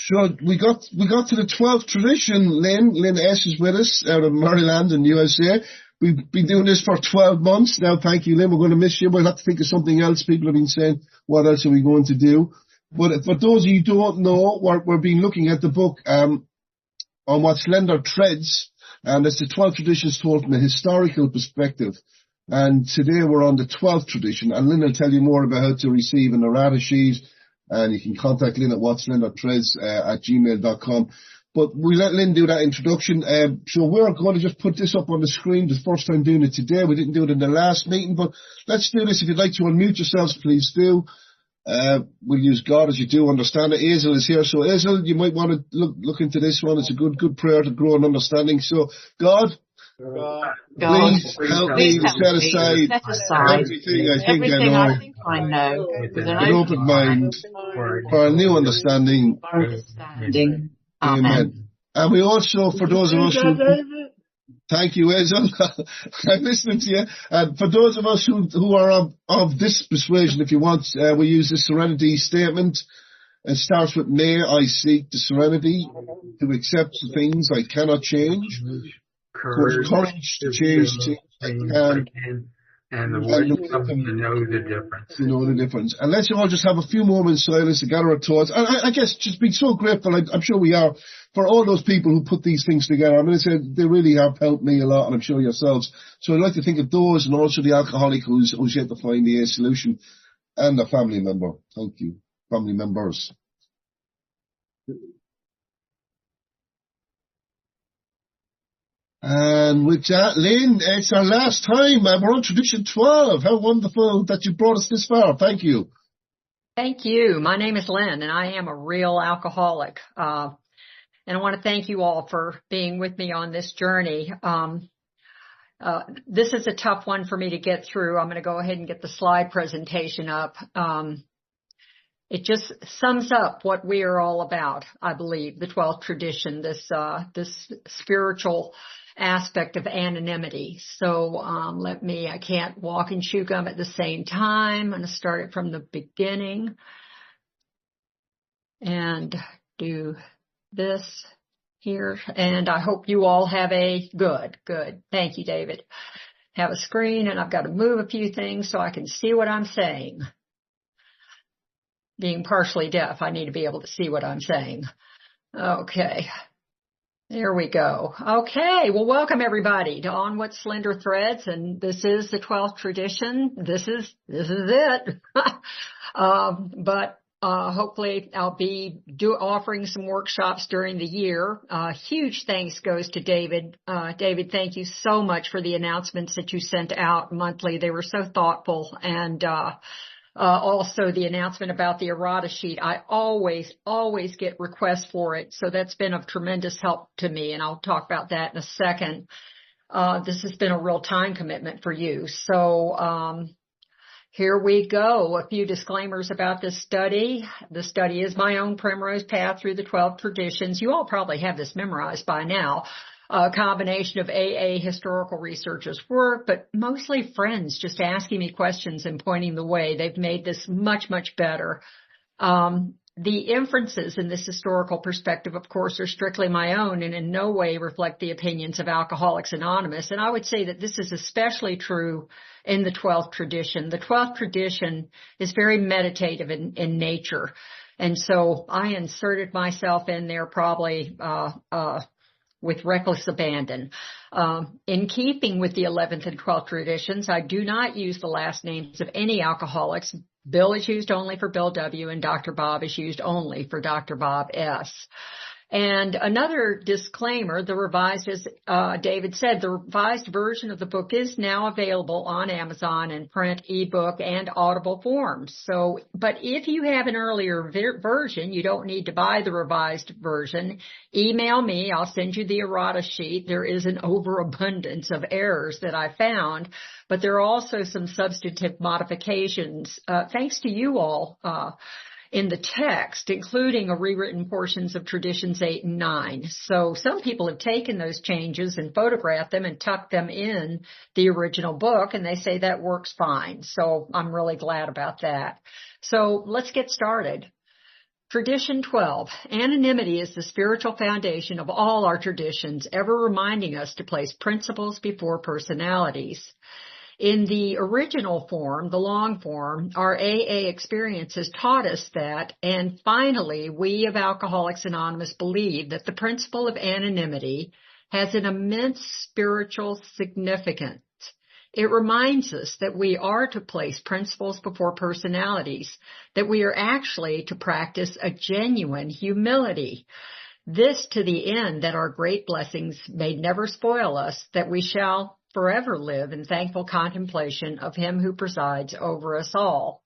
So we got to the 12th tradition, Lynn. Lynn S. is with us out of Maryland in USA. We've been doing this for 12 months now. Thank you, Lynn. We're going to miss you. We'll have to think of something else. People have been saying, what else are we going to do? But for those of you who don't know, we're been looking at the book on what Slender Threads, and it's the 12 traditions told from a historical perspective. And today we're on the 12th tradition, and Lynn will tell you more about how to receive an errata sheet, and you can contact Lynn at whatslenderthreads@gmail.com. But we let Lynn do that introduction. So we're going to just put this up on the screen. The first time doing it today. We didn't do it in the last meeting, but let's do this. If you'd like to unmute yourselves, please do. We'll use God as you do understand it. Hazel is here. So Hazel, you might want to look into this one. It's a good prayer to grow in understanding. So God, please help me to set aside everything I think I know, with an open mind for a new understanding. Amen. And we also, for those of us who, thank you, Hazel. I'm listening to you. And for those of us who are of this persuasion, if you want, we use the serenity statement. It starts with, may I seek the serenity to accept the things I cannot change, courage to change things I can, and the wisdom to know the difference. To know the difference. And let's all just have a few moments silence to gather our thoughts. And I guess just being so grateful, I'm sure we are, for all those people who put these things together. I'm going to say they really have helped me a lot, and I'm sure yourselves. So I'd like to think of those, and also the alcoholic who's yet to find the solution, and the family member. Thank you. Family members. And with that, Lynn, it's our last time. We're on tradition 12. How wonderful that you brought us this far. Thank you. Thank you. My name is Lynn, and I am a real alcoholic. And I want to thank you all for being with me on this journey. This is a tough one for me to get through. I'm going to go ahead and get the slide presentation up. It just sums up what we are all about, I believe, the 12th tradition, this spiritual aspect of anonymity. So I can't walk and chew gum at the same time. I'm going to start it from the beginning and do this here. And I hope you all have a good. Thank you, David. Have a screen, and I've got to move a few things so I can see what I'm saying. Being partially deaf, I need to be able to see what I'm saying. Okay. There we go. Okay. Well, welcome everybody to On What Slender Threads. And this is the 12th tradition. This is it. But hopefully I'll be offering some workshops during the year. Huge thanks goes to David. David, thank you so much for the announcements that you sent out monthly. They were so thoughtful, and, also the announcement about the errata sheet. I always get requests for it. So that's been of tremendous help to me. And I'll talk about that in a second. This has been a real time commitment for you. So, here we go. A few disclaimers about this study. The study is my own Primrose Path through the 12 traditions. You all probably have this memorized by now. A combination of AA historical researchers' work, but mostly friends just asking me questions and pointing the way. They've made this much, much better. The inferences in this historical perspective, of course, are strictly my own and in no way reflect the opinions of Alcoholics Anonymous. And I would say that this is especially true in the 12th tradition. The 12th tradition is very meditative in nature. And so I inserted myself in there probably, with reckless abandon. In keeping with the 11th and 12th traditions, I do not use the last names of any alcoholics. Bill is used only for Bill W., and Dr. Bob is used only for Dr. Bob S. And another disclaimer, the revised, as David said, the revised version of the book is now available on Amazon in print, ebook, and audible forms. So, but if you have an earlier version, you don't need to buy the revised version. Email me. I'll send you the errata sheet. There is an overabundance of errors that I found, but there are also some substantive modifications, thanks to you all, in the text, including rewritten portions of traditions 8 and 9. So some people have taken those changes and photographed them and tucked them in the original book, and they say that works fine. So I'm really glad about that. So let's get started. Tradition 12. Anonymity is the spiritual foundation of all our traditions, ever reminding us to place principles before personalities. In the original form, the long form, our AA experience has taught us that, and finally, we of Alcoholics Anonymous believe that the principle of anonymity has an immense spiritual significance. It reminds us that we are to place principles before personalities, that we are actually to practice a genuine humility. This to the end that our great blessings may never spoil us, that we shall forever live in thankful contemplation of Him who presides over us all.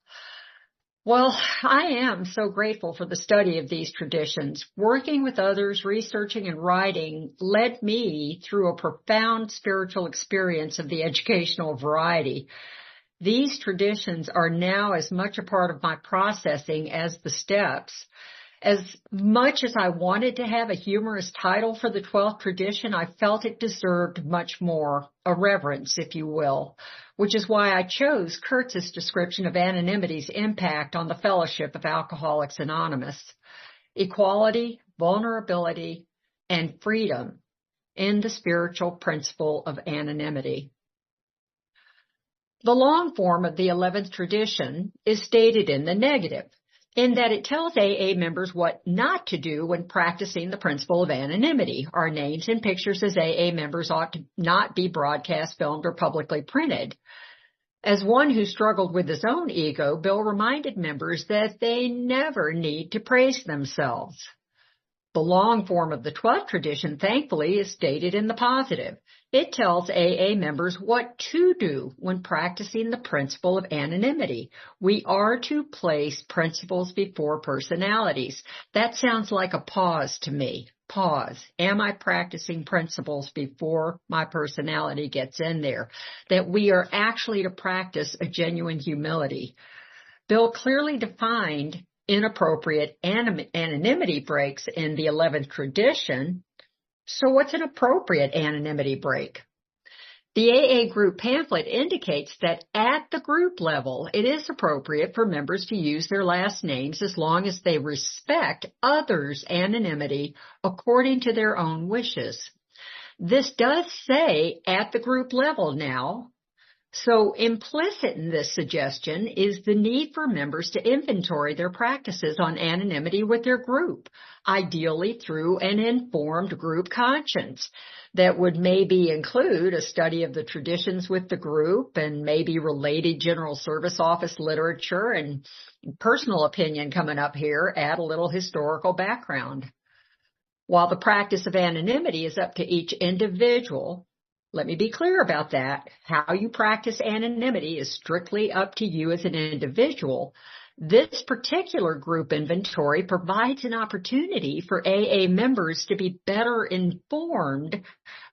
Well, I am so grateful for the study of these traditions. Working with others, researching and writing led me through a profound spiritual experience of the educational variety. These traditions are now as much a part of my processing as the steps. As much as I wanted to have a humorous title for the 12th tradition, I felt it deserved much more, a reverence, if you will, which is why I chose Kurtz's description of anonymity's impact on the fellowship of Alcoholics Anonymous. Equality, vulnerability, and freedom in the spiritual principle of anonymity. The long form of the 11th tradition is stated in the negative, in that it tells AA members what not to do when practicing the principle of anonymity. Our names and pictures as AA members ought to not be broadcast, filmed, or publicly printed. As one who struggled with his own ego, Bill reminded members that they never need to praise themselves. The long form of the 12th tradition, thankfully, is stated in the positive. It tells AA members what to do when practicing the principle of anonymity. We are to place principles before personalities. That sounds like a pause to me. Pause. Am I practicing principles before my personality gets in there? That we are actually to practice a genuine humility. Bill clearly defined inappropriate anonymity breaks in the 11th tradition. So what's an appropriate anonymity break? The AA group pamphlet indicates that at the group level, it is appropriate for members to use their last names as long as they respect others' anonymity according to their own wishes. This does say at the group level now. So implicit in this suggestion is the need for members to inventory their practices on anonymity with their group, ideally through an informed group conscience that would maybe include a study of the traditions with the group and maybe related General Service Office literature, and personal opinion coming up here, add a little historical background. While the practice of anonymity is up to each individual, let me be clear about that. How you practice anonymity is strictly up to you as an individual. This particular group inventory provides an opportunity for AA members to be better informed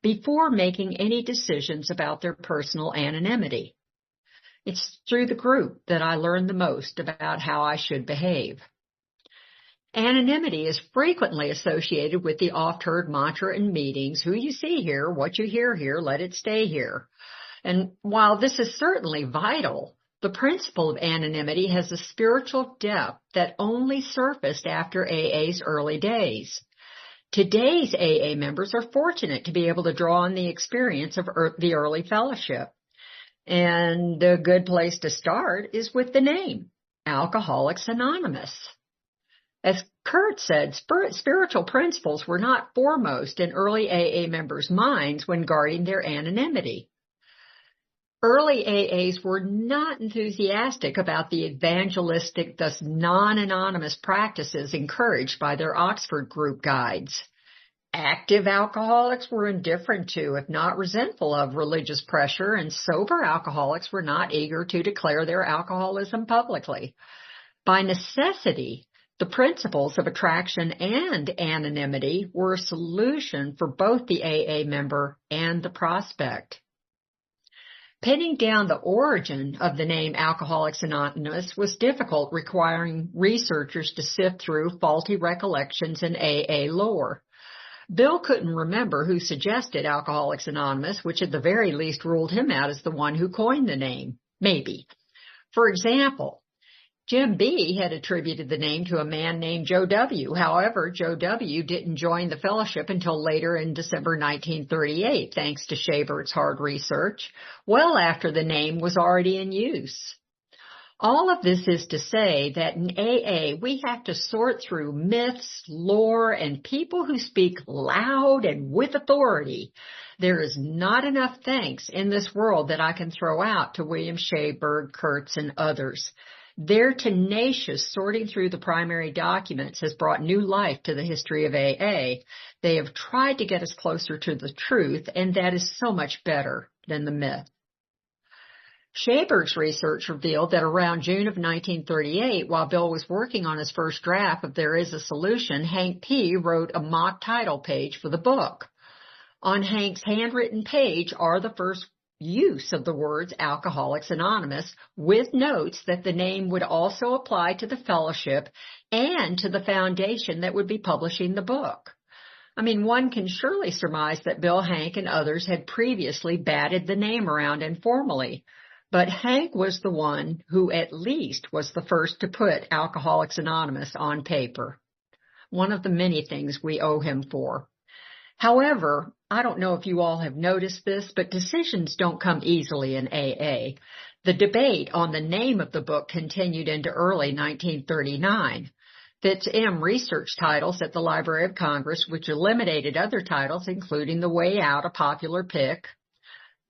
before making any decisions about their personal anonymity. It's through the group that I learn the most about how I should behave. Anonymity is frequently associated with the oft-heard mantra in meetings, who you see here, what you hear here, let it stay here. And while this is certainly vital, the principle of anonymity has a spiritual depth that only surfaced after AA's early days. Today's AA members are fortunate to be able to draw on the experience of the early fellowship. And a good place to start is with the name, Alcoholics Anonymous. As Kurt said, spiritual principles were not foremost in early AA members' minds when guarding their anonymity. Early AAs were not enthusiastic about the evangelistic, thus non-anonymous practices encouraged by their Oxford group guides. Active alcoholics were indifferent to, if not resentful of, religious pressure, and sober alcoholics were not eager to declare their alcoholism publicly. By necessity, the principles of attraction and anonymity were a solution for both the AA member and the prospect. Pinning down the origin of the name Alcoholics Anonymous was difficult, requiring researchers to sift through faulty recollections in AA lore. Bill couldn't remember who suggested Alcoholics Anonymous, which at the very least ruled him out as the one who coined the name. Maybe. For example, Jim B. had attributed the name to a man named Joe W. However, Joe W. didn't join the fellowship until later in December 1938, thanks to Schabert's hard research, well after the name was already in use. All of this is to say that in AA, we have to sort through myths, lore, and people who speak loud and with authority. There is not enough thanks in this world that I can throw out to William Schaberg, Kurtz, and others. Their tenacious sorting through the primary documents has brought new life to the history of AA. They have tried to get us closer to the truth, and that is so much better than the myth. Schaberg's research revealed that around June of 1938, while Bill was working on his first draft of There Is a Solution, Hank P. wrote a mock title page for the book. On Hank's handwritten page are the first use of the words Alcoholics Anonymous, with notes that the name would also apply to the fellowship and to the foundation that would be publishing the book. I mean, one can surely surmise that Bill, Hank, and others had previously batted the name around informally. But Hank was the one who at least was the first to put Alcoholics Anonymous on paper. One of the many things we owe him for. However, I don't know if you all have noticed this, but decisions don't come easily in AA. The debate on the name of the book continued into early 1939. Fitz M. researched titles at the Library of Congress, which eliminated other titles, including The Way Out, a popular pick.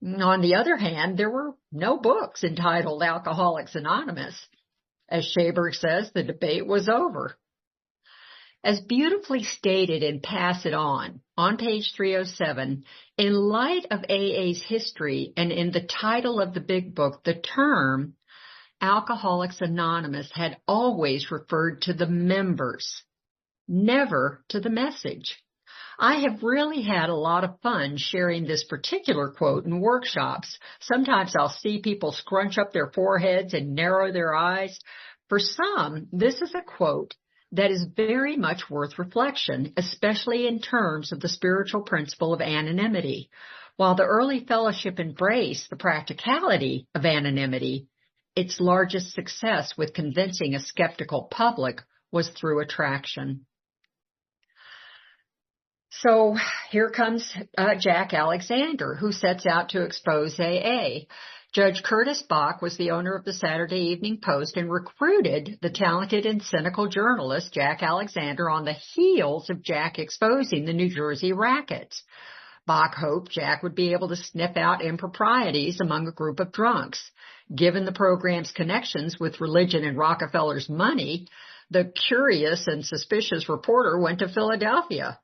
On the other hand, there were no books entitled Alcoholics Anonymous. As Schaberg says, the debate was over. As beautifully stated in Pass It On page 307, in light of AA's history and in the title of the big book, the term Alcoholics Anonymous had always referred to the members, never to the message. I have really had a lot of fun sharing this particular quote in workshops. Sometimes I'll see people scrunch up their foreheads and narrow their eyes. For some, this is a quote that is very much worth reflection, especially in terms of the spiritual principle of anonymity. While the early fellowship embraced the practicality of anonymity, its largest success with convincing a skeptical public was through attraction. So here comes Jack Alexander, who sets out to expose AA. Judge Curtis Bach was the owner of the Saturday Evening Post and recruited the talented and cynical journalist Jack Alexander on the heels of Jack exposing the New Jersey rackets. Bach hoped Jack would be able to sniff out improprieties among a group of drunks. Given the program's connections with religion and Rockefeller's money, the curious and suspicious reporter went to Philadelphia.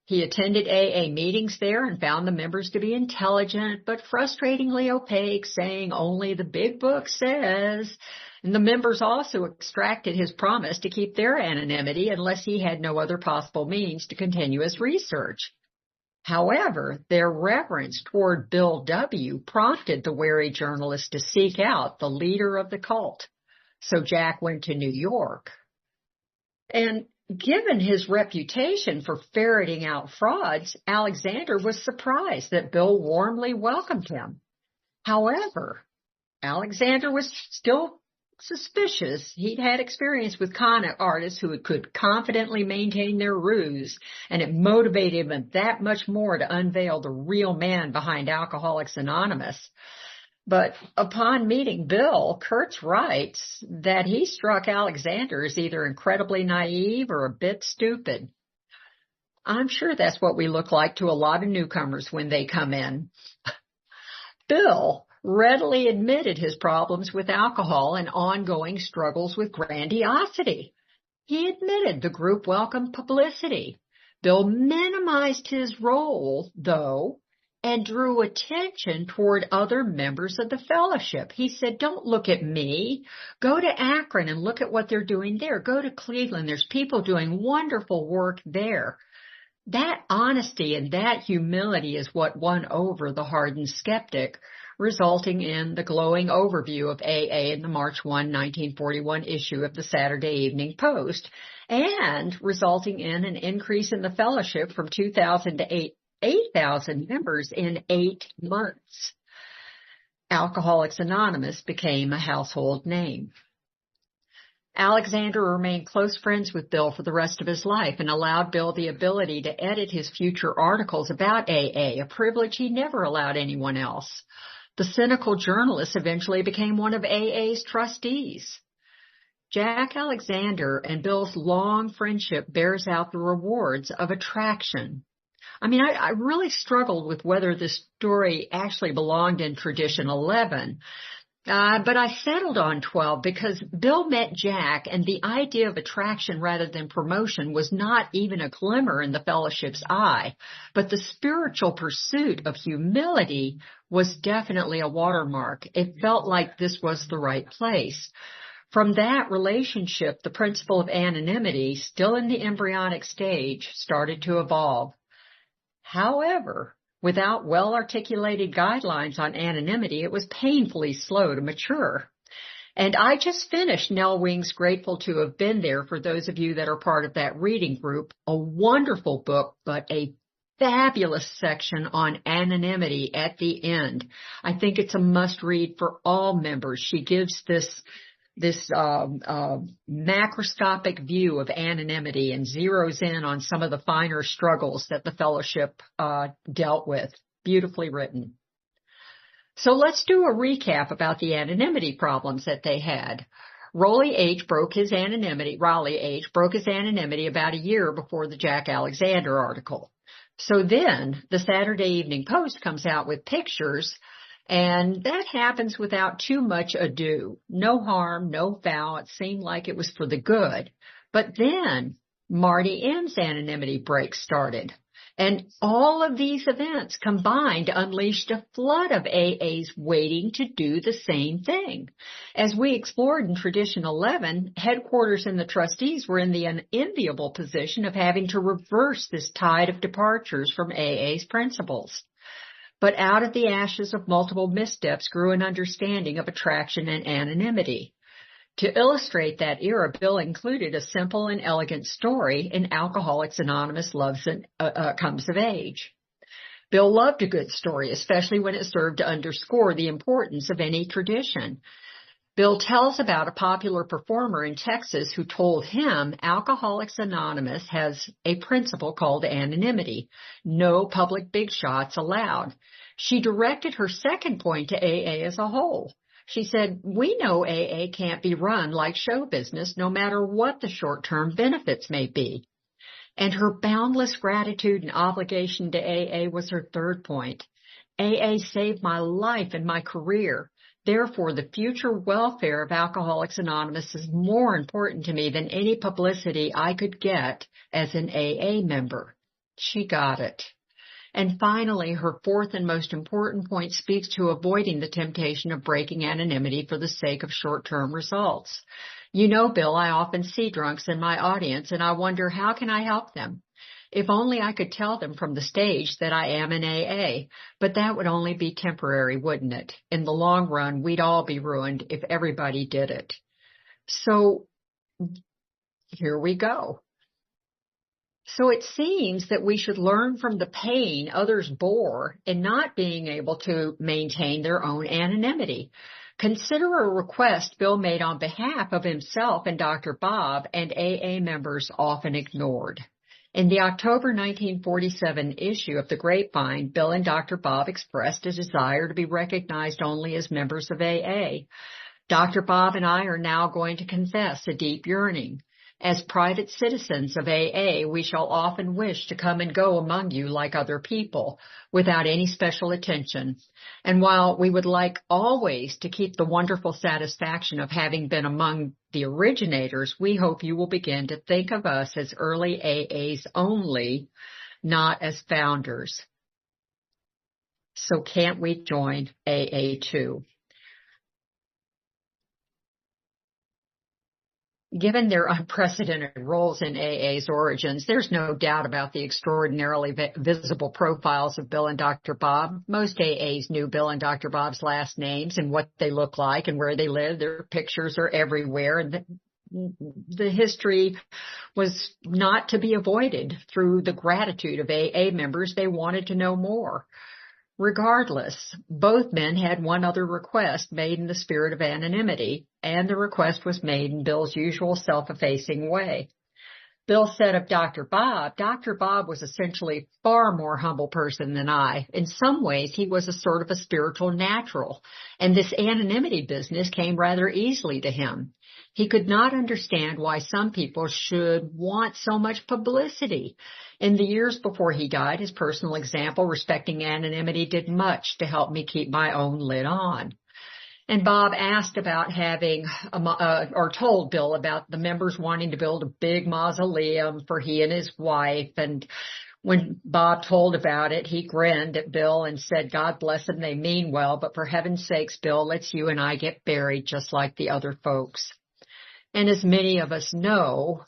He attended AA meetings there and found the members to be intelligent but frustratingly opaque, saying only the big book says. And the members also extracted his promise to keep their anonymity unless he had no other possible means to continue his research. However, their reverence toward Bill W. prompted the wary journalist to seek out the leader of the cult. So Jack went to New York. And given his reputation for ferreting out frauds, Alexander was surprised that Bill warmly welcomed him. However, Alexander was still suspicious. He'd had experience with con artists who could confidently maintain their ruse, and it motivated him that much more to unveil the real man behind Alcoholics Anonymous. But upon meeting Bill, Kurtz writes that he struck Alexander as either incredibly naive or a bit stupid. I'm sure that's what we look like to a lot of newcomers when they come in. Bill readily admitted his problems with alcohol and ongoing struggles with grandiosity. He admitted the group welcomed publicity. Bill minimized his role, though, and drew attention toward other members of the fellowship. He said, don't look at me. Go to Akron and look at what they're doing there. Go to Cleveland. There's people doing wonderful work there. That honesty and that humility is what won over the hardened skeptic, resulting in the glowing overview of AA in the March 1, 1941 issue of the Saturday Evening Post, and resulting in an increase in the fellowship from 2,000 to 8,000 members in 8 months. Alcoholics Anonymous became a household name. Alexander remained close friends with Bill for the rest of his life and allowed Bill the ability to edit his future articles about AA, a privilege he never allowed anyone else. The cynical journalist eventually became one of AA's trustees. Jack Alexander and Bill's long friendship bears out the rewards of attraction. I mean, I really struggled with whether this story actually belonged in Tradition 11. But I settled on 12 because Bill met Jack, and the idea of attraction rather than promotion was not even a glimmer in the fellowship's eye. But the spiritual pursuit of humility was definitely a watermark. It felt like this was the right place. From that relationship, the principle of anonymity, still in the embryonic stage, started to evolve. However, without well-articulated guidelines on anonymity, it was painfully slow to mature. And I just finished Nell Wing's Grateful to Have Been There, for those of you that are part of that reading group, a wonderful book, but a fabulous section on anonymity at the end. I think it's a must-read for all members. She gives this macroscopic view of anonymity and zeroes in on some of the finer struggles that the fellowship dealt with. Beautifully written. So let's do a recap about the anonymity problems that they had. Raleigh H. broke his anonymity about a year before the Jack Alexander article. So then the Saturday Evening Post comes out with pictures, and that happens without too much ado. No harm, no foul. It seemed like it was for the good. But then Marty M's anonymity break started. And all of these events combined unleashed a flood of AAs waiting to do the same thing. As we explored in Tradition 11, headquarters and the trustees were in the unenviable position of having to reverse this tide of departures from AA's principles. But out of the ashes of multiple missteps grew an understanding of attraction and anonymity. To illustrate that era, Bill included a simple and elegant story in Alcoholics Anonymous Comes of Age. Bill loved a good story, especially when it served to underscore the importance of any tradition. Bill tells about a popular performer in Texas who told him Alcoholics Anonymous has a principle called anonymity. No public big shots allowed. She directed her second point to AA as a whole. She said, "We know AA can't be run like show business, no matter what the short-term benefits may be." And her boundless gratitude and obligation to AA was her third point. AA saved my life and my career. Therefore, the future welfare of Alcoholics Anonymous is more important to me than any publicity I could get as an AA member. She got it. And finally, her fourth and most important point speaks to avoiding the temptation of breaking anonymity for the sake of short-term results. You know, Bill, I often see drunks in my audience, and I wonder, how can I help them? If only I could tell them from the stage that I am an AA, but that would only be temporary, wouldn't it? In the long run, we'd all be ruined if everybody did it. So here we go. So it seems that we should learn from the pain others bore in not being able to maintain their own anonymity. Consider a request Bill made on behalf of himself and Dr. Bob, and AA members often ignored. In the October 1947 issue of The Grapevine, Bill and Dr. Bob expressed a desire to be recognized only as members of AA. Dr. Bob and I are now going to confess a deep yearning. As private citizens of AA, we shall often wish to come and go among you like other people, without any special attention. And while we would like always to keep the wonderful satisfaction of having been among the originators, we hope you will begin to think of us as early AAs only, not as founders. So can't we join AA too? Given their unprecedented roles in AA's origins, there's no doubt about the extraordinarily visible profiles of Bill and Dr. Bob. Most AAs knew Bill and Dr. Bob's last names and what they look like and where they live. Their pictures are everywhere, and the history was not to be avoided. Through the gratitude of AA members, they wanted to know more. Regardless, both men had one other request made in the spirit of anonymity, and the request was made in Bill's usual self-effacing way. Bill said of Dr. Bob was essentially a far more humble person than I. In some ways, he was a sort of a spiritual natural, and this anonymity business came rather easily to him. He could not understand why some people should want so much publicity. In the years before he died, his personal example respecting anonymity did much to help me keep my own lid on. And Bob asked about or told Bill about the members wanting to build a big mausoleum for he and his wife. And when Bob told about it, he grinned at Bill and said, God bless them, they mean well, but for heaven's sakes, Bill, let's you and I get buried just like the other folks. And as many of us know,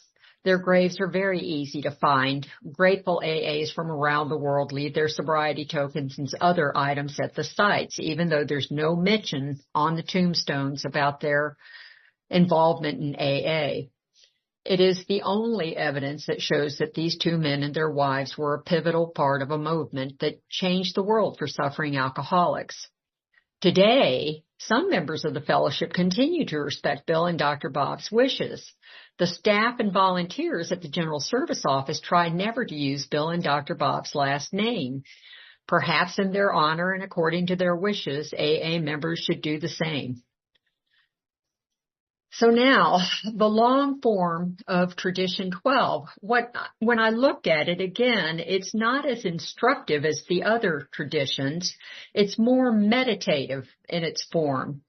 their graves are very easy to find. Grateful AAs from around the world leave their sobriety tokens and other items at the sites, even though there's no mention on the tombstones about their involvement in AA. It is the only evidence that shows that these two men and their wives were a pivotal part of a movement that changed the world for suffering alcoholics. Today, some members of the fellowship continue to respect Bill and Dr. Bob's wishes. The staff and volunteers at the General Service Office try never to use Bill and Dr. Bob's last name. Perhaps in their honor and according to their wishes, AA members should do the same. So now, the long form of Tradition 12. When I looked at it again, it's not as instructive as the other traditions. It's more meditative in its form.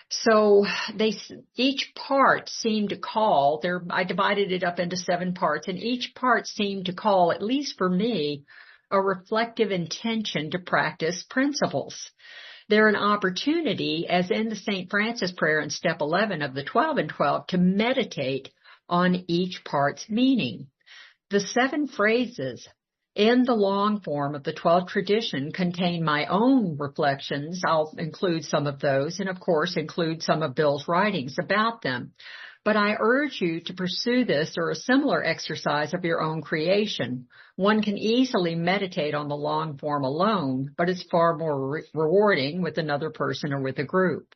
So each part seemed to call, I divided it up into 7 parts, and each part seemed to call, at least for me, a reflective intention to practice principles. They're an opportunity, as in the St. Francis prayer in step 11 of the 12 and 12, to meditate on each part's meaning. The 7 phrases in the long form of the 12th tradition contain my own reflections. I'll include some of those and, of course, include some of Bill's writings about them. But I urge you to pursue this or a similar exercise of your own creation. One can easily meditate on the long form alone, but it's far more rewarding with another person or with a group.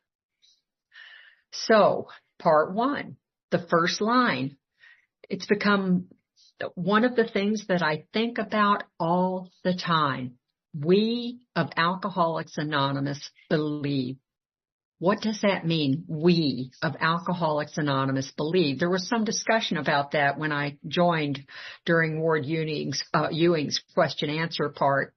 So, part 1, the first line. It's become one of the things that I think about all the time. We of Alcoholics Anonymous believe. What does that mean? We of Alcoholics Anonymous believe. There was some discussion about that when I joined during Ward Ewing's question-answer part.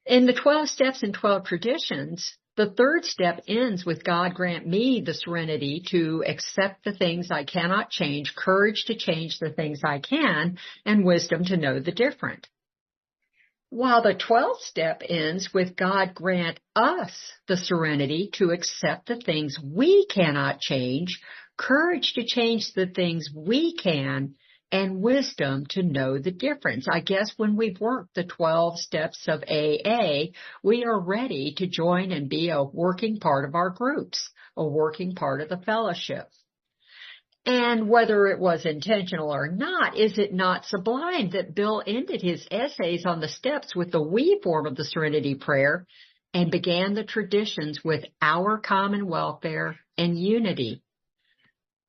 In the 12 steps and 12 traditions, the 3rd step ends with God grant me the serenity to accept the things I cannot change, courage to change the things I can, and wisdom to know the different. While the 12th step ends with God grant us the serenity to accept the things we cannot change, courage to change the things we can, and wisdom to know the difference. I guess when we've worked the 12 steps of AA, we are ready to join and be a working part of our groups, a working part of the fellowship. And whether it was intentional or not, is it not sublime that Bill ended his essays on the steps with the we form of the Serenity Prayer and began the traditions with our common welfare and unity?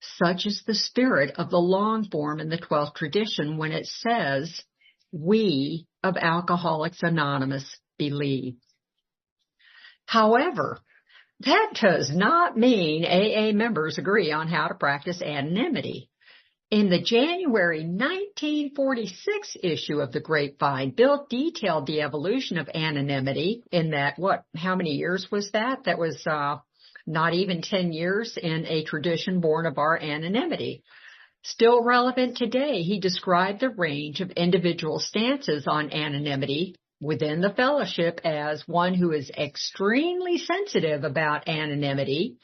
Such is the spirit of the long form in the 12th tradition when it says, we of Alcoholics Anonymous believe. However, that does not mean AA members agree on how to practice anonymity. In the January 1946 issue of the Grapevine, Bill detailed the evolution of anonymity in that, how many years was that? That was not even 10 years in a tradition born of our anonymity. Still relevant today, he described the range of individual stances on anonymity within the fellowship as one who is extremely sensitive about anonymity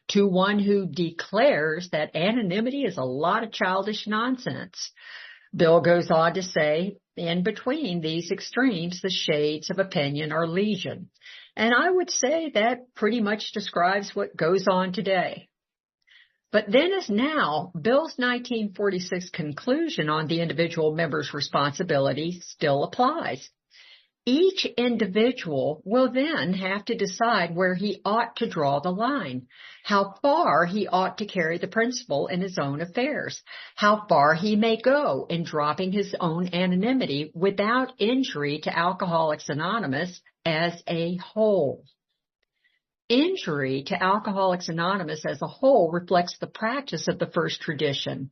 to one who declares that anonymity is a lot of childish nonsense. Bill goes on to say, in between these extremes, the shades of opinion are legion. And I would say that pretty much describes what goes on today. But then as now, Bill's 1946 conclusion on the individual member's responsibility still applies. Each individual will then have to decide where he ought to draw the line, how far he ought to carry the principle in his own affairs, how far he may go in dropping his own anonymity without injury to Alcoholics Anonymous as a whole. Injury to Alcoholics Anonymous as a whole reflects the practice of the first tradition.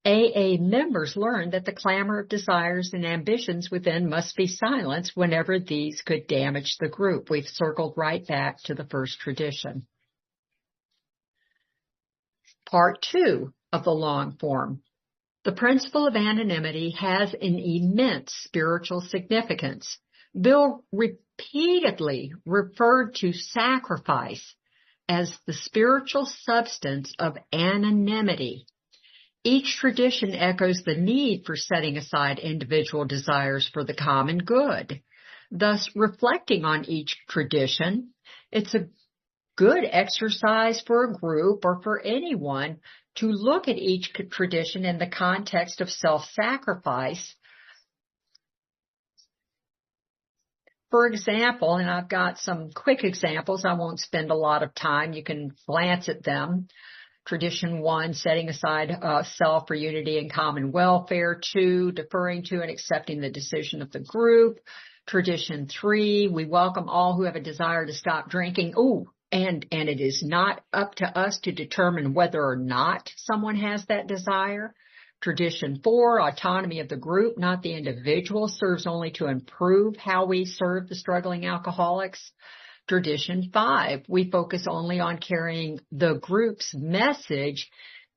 AA members learned that the clamor of desires and ambitions within must be silenced whenever these could damage the group. We've circled right back to the first tradition. Part 2 of the long form. The principle of anonymity has an immense spiritual significance. Bill repeatedly referred to sacrifice as the spiritual substance of anonymity. Each tradition echoes the need for setting aside individual desires for the common good. Thus, reflecting on each tradition, it's a good exercise for a group or for anyone to look at each tradition in the context of self-sacrifice. For example, and I've got some quick examples, I won't spend a lot of time, you can glance at them. Tradition 1, setting aside self for unity and common welfare. 2, deferring to and accepting the decision of the group. Tradition 3, we welcome all who have a desire to stop drinking. And it is not up to us to determine whether or not someone has that desire. Tradition 4, autonomy of the group, not the individual, serves only to improve how we serve the struggling alcoholics. Tradition 5, we focus only on carrying the group's message,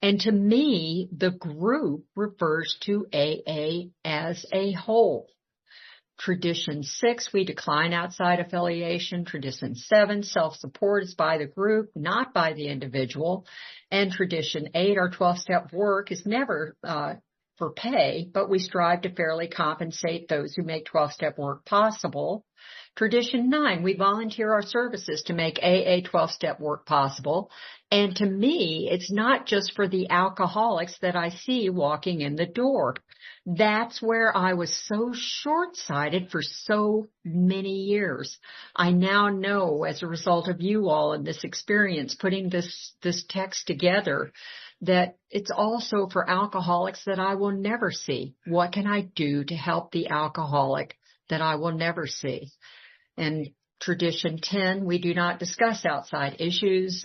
and to me, the group refers to AA as a whole. Tradition 6, we decline outside affiliation. Tradition 7, self-support is by the group, not by the individual. And Tradition 8, our 12-step work is never for pay, but we strive to fairly compensate those who make 12-step work possible. Tradition 9, we volunteer our services to make AA 12-step work possible. And to me, it's not just for the alcoholics that I see walking in the door. That's where I was so short-sighted for so many years. I now know, as a result of you all and this experience, putting this text together, that it's also for alcoholics that I will never see. What can I do to help the alcoholic that I will never see? And Tradition 10, we do not discuss outside issues.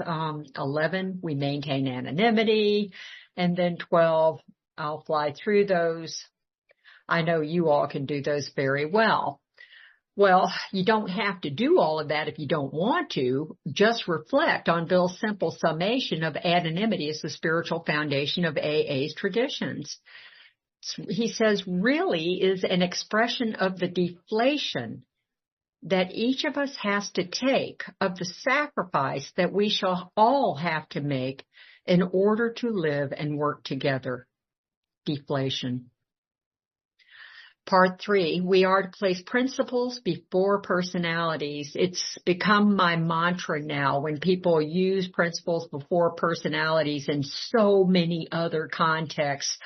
11, we maintain anonymity. And then 12, I'll fly through those. I know you all can do those very well. Well, you don't have to do all of that if you don't want to. Just reflect on Bill's simple summation of anonymity as the spiritual foundation of AA's traditions. He says really is an expression of the deflation that each of us has to take of the sacrifice that we shall all have to make in order to live and work together. Deflation. Part 3, we are to place principles before personalities. It's become my mantra now when people use principles before personalities in so many other contexts.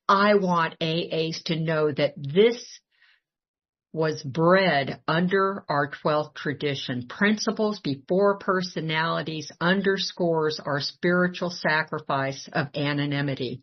I want AAs to know that this was bred under our 12th tradition. Principles before personalities underscores our spiritual sacrifice of anonymity.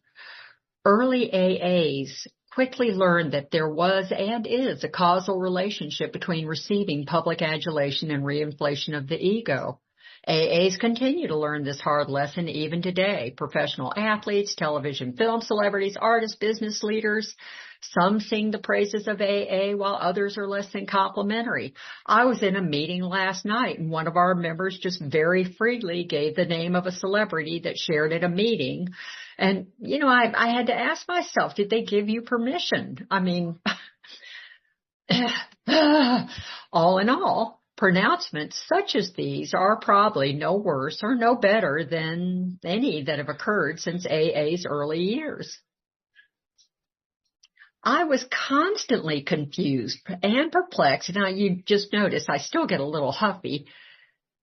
Early AAs quickly learned that there was and is a causal relationship between receiving public adulation and reinflation of the ego. AAs continue to learn this hard lesson even today. Professional athletes, television, film celebrities, artists, business leaders, some sing the praises of AA while others are less than complimentary. I was in a meeting last night and one of our members just very freely gave the name of a celebrity that shared at a meeting. And, you know, I had to ask myself, did they give you permission? I mean, all in all, pronouncements such as these are probably no worse or no better than any that have occurred since AA's early years. I was constantly confused and perplexed. Now, you just notice I still get a little huffy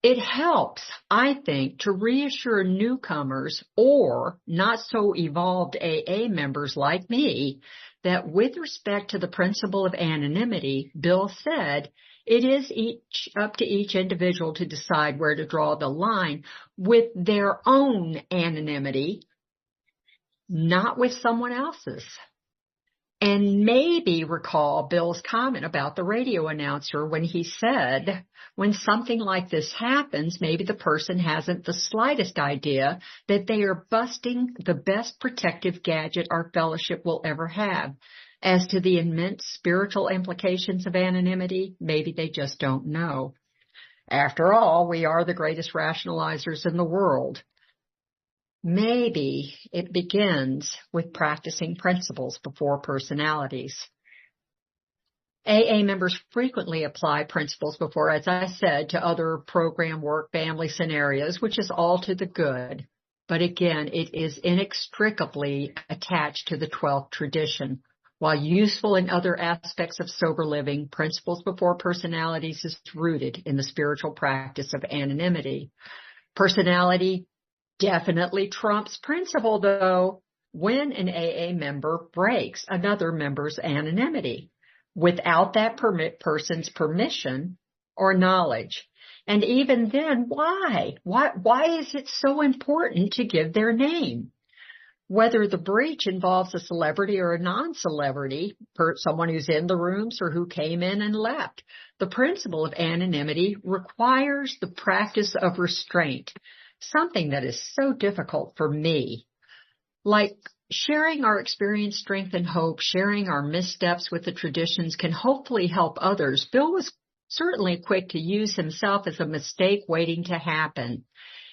It helps, I think, to reassure newcomers or not so evolved AA members like me that with respect to the principle of anonymity, Bill said, it is up to each individual to decide where to draw the line with their own anonymity, not with someone else's. And maybe recall Bill's comment about the radio announcer when he said, when something like this happens, maybe the person hasn't the slightest idea that they are busting the best protective gadget our fellowship will ever have. As to the immense spiritual implications of anonymity, maybe they just don't know. After all, we are the greatest rationalizers in the world. Maybe it begins with practicing principles before personalities. AA members frequently apply principles before, as I said, to other program work, family scenarios, which is all to the good. But again, it is inextricably attached to the 12th tradition. While useful in other aspects of sober living, principles before personalities is rooted in the spiritual practice of anonymity. Personality definitely trumps principle, though, when an AA member breaks another member's anonymity without that person's permission or knowledge. And even then, why? Why is it so important to give their name? Whether the breach involves a celebrity or a non-celebrity, someone who's in the rooms or who came in and left, the principle of anonymity requires the practice of restraint, something that is so difficult for me. Like sharing our experience, strength, and hope, sharing our missteps with the traditions can hopefully help others. Bill was certainly quick to use himself as a mistake waiting to happen.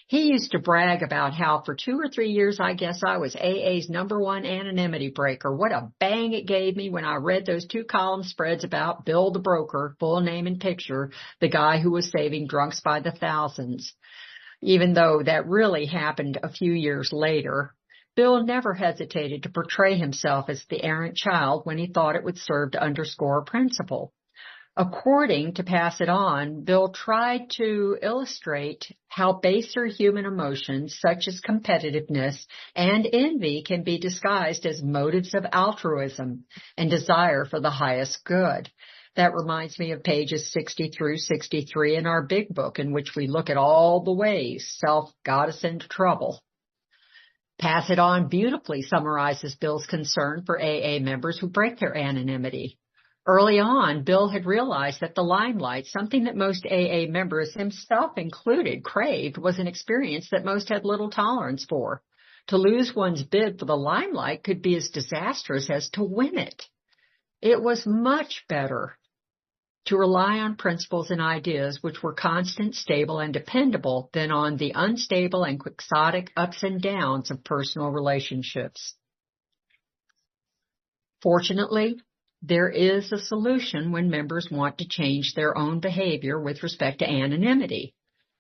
He used to brag about how for 2 or 3 years, I guess I was AA's #1 anonymity breaker. What a bang it gave me when I read those 2-column spreads about Bill the broker, full name and picture, the guy who was saving drunks by the thousands. Even though that really happened a few years later, Bill never hesitated to portray himself as the errant child when he thought it would serve to underscore a principle. According to Pass It On, Bill tried to illustrate how baser human emotions such as competitiveness and envy can be disguised as motives of altruism and desire for the highest good. That reminds me of pages 60 through 63 in our big book, in which we look at all the ways self got us into trouble. Pass It On beautifully summarizes Bill's concern for AA members who break their anonymity. Early on, Bill had realized that the limelight, something that most AA members, himself included, craved, was an experience that most had little tolerance for. To lose one's bid for the limelight could be as disastrous as to win it. It was much better to rely on principles and ideas which were constant, stable, and dependable than on the unstable and quixotic ups and downs of personal relationships. Fortunately, there is a solution when members want to change their own behavior with respect to anonymity.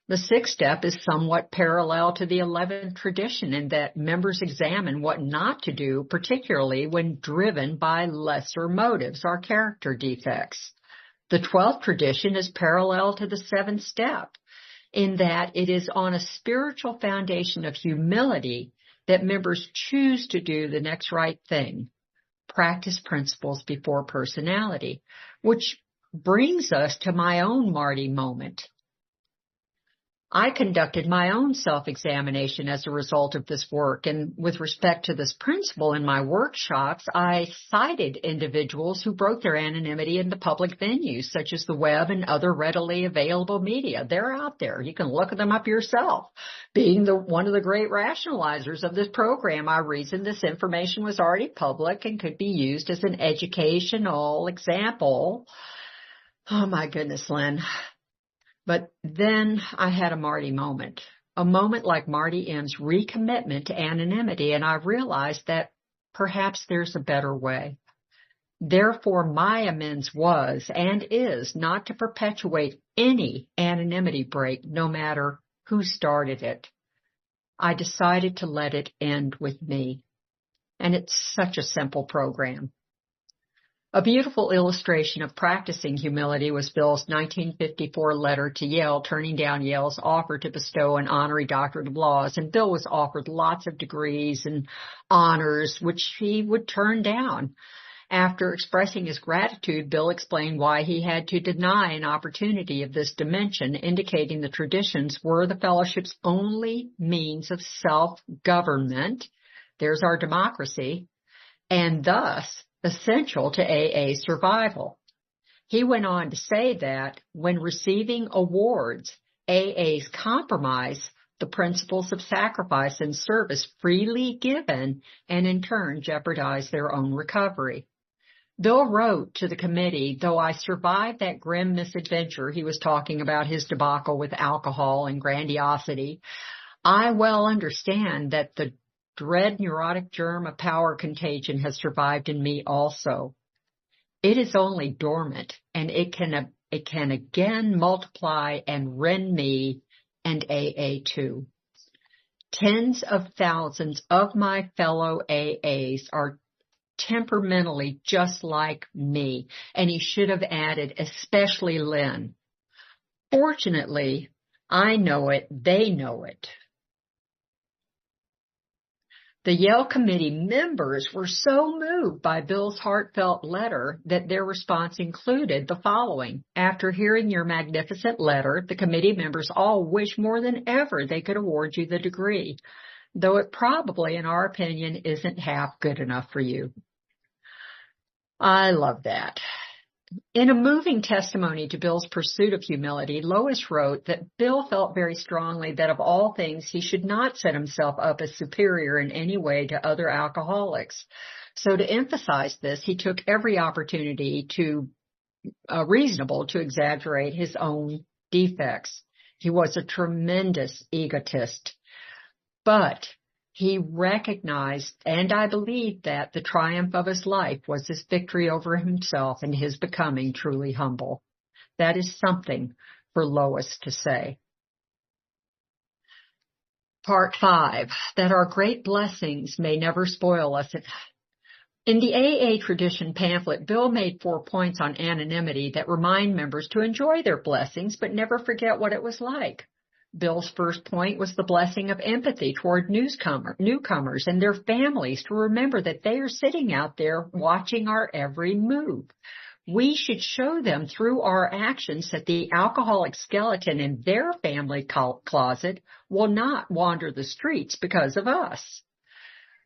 The 6th step is somewhat parallel to the 11th tradition in that members examine what not to do, particularly when driven by lesser motives or character defects. The 12th tradition is parallel to the 7th step in that it is on a spiritual foundation of humility that members choose to do the next right thing. Practice principles before personality, which brings us to my own Marty moment. I conducted my own self-examination as a result of this work, and with respect to this principle in my workshops, I cited individuals who broke their anonymity in the public venues, such as the web and other readily available media. They're out there. You can look them up yourself. Being one of the great rationalizers of this program, I reasoned this information was already public and could be used as an educational example. Oh, my goodness, Lynn. But then I had a Marty moment, a moment like Marty M's recommitment to anonymity, and I realized that perhaps there's a better way. Therefore, my amends was and is not to perpetuate any anonymity break, no matter who started it. I decided to let it end with me. And it's such a simple program. A beautiful illustration of practicing humility was Bill's 1954 letter to Yale, turning down Yale's offer to bestow an honorary doctorate of laws. And Bill was offered lots of degrees and honors, which he would turn down. After expressing his gratitude, Bill explained why he had to deny an opportunity of this dimension, indicating the traditions were the fellowship's only means of self-government. There's our democracy, and thus essential to AA survival. He went on to say that when receiving awards, AAs compromise the principles of sacrifice and service freely given and in turn jeopardize their own recovery. Bill wrote to the committee, though I survived that grim misadventure, he was talking about his debacle with alcohol and grandiosity, I well understand that the dread neurotic germ of power contagion has survived in me also. It is only dormant, and it can again multiply and rend me and AA too. Tens of thousands of my fellow AAs are temperamentally just like me, and he should have added, especially Lynn. Fortunately, I know it, they know it. The Yale Committee members were so moved by Bill's heartfelt letter that their response included the following. After hearing your magnificent letter, the committee members all wish more than ever they could award you the degree, though it probably, in our opinion, isn't half good enough for you. I love that. In a moving testimony to Bill's pursuit of humility, Lois wrote that Bill felt very strongly that of all things, he should not set himself up as superior in any way to other alcoholics. So to emphasize this, he took every opportunity reasonable to exaggerate his own defects. He was a tremendous egotist, but he recognized, and I believe that the triumph of his life was his victory over himself and his becoming truly humble. That is something for Lois to say. Part 5, that our great blessings may never spoil us. In the AA tradition pamphlet, Bill made 4 points on anonymity that remind members to enjoy their blessings but never forget what it was like. Bill's first point was the blessing of empathy toward newcomers and their families to remember that they are sitting out there watching our every move. We should show them through our actions that the alcoholic skeleton in their family closet will not wander the streets because of us.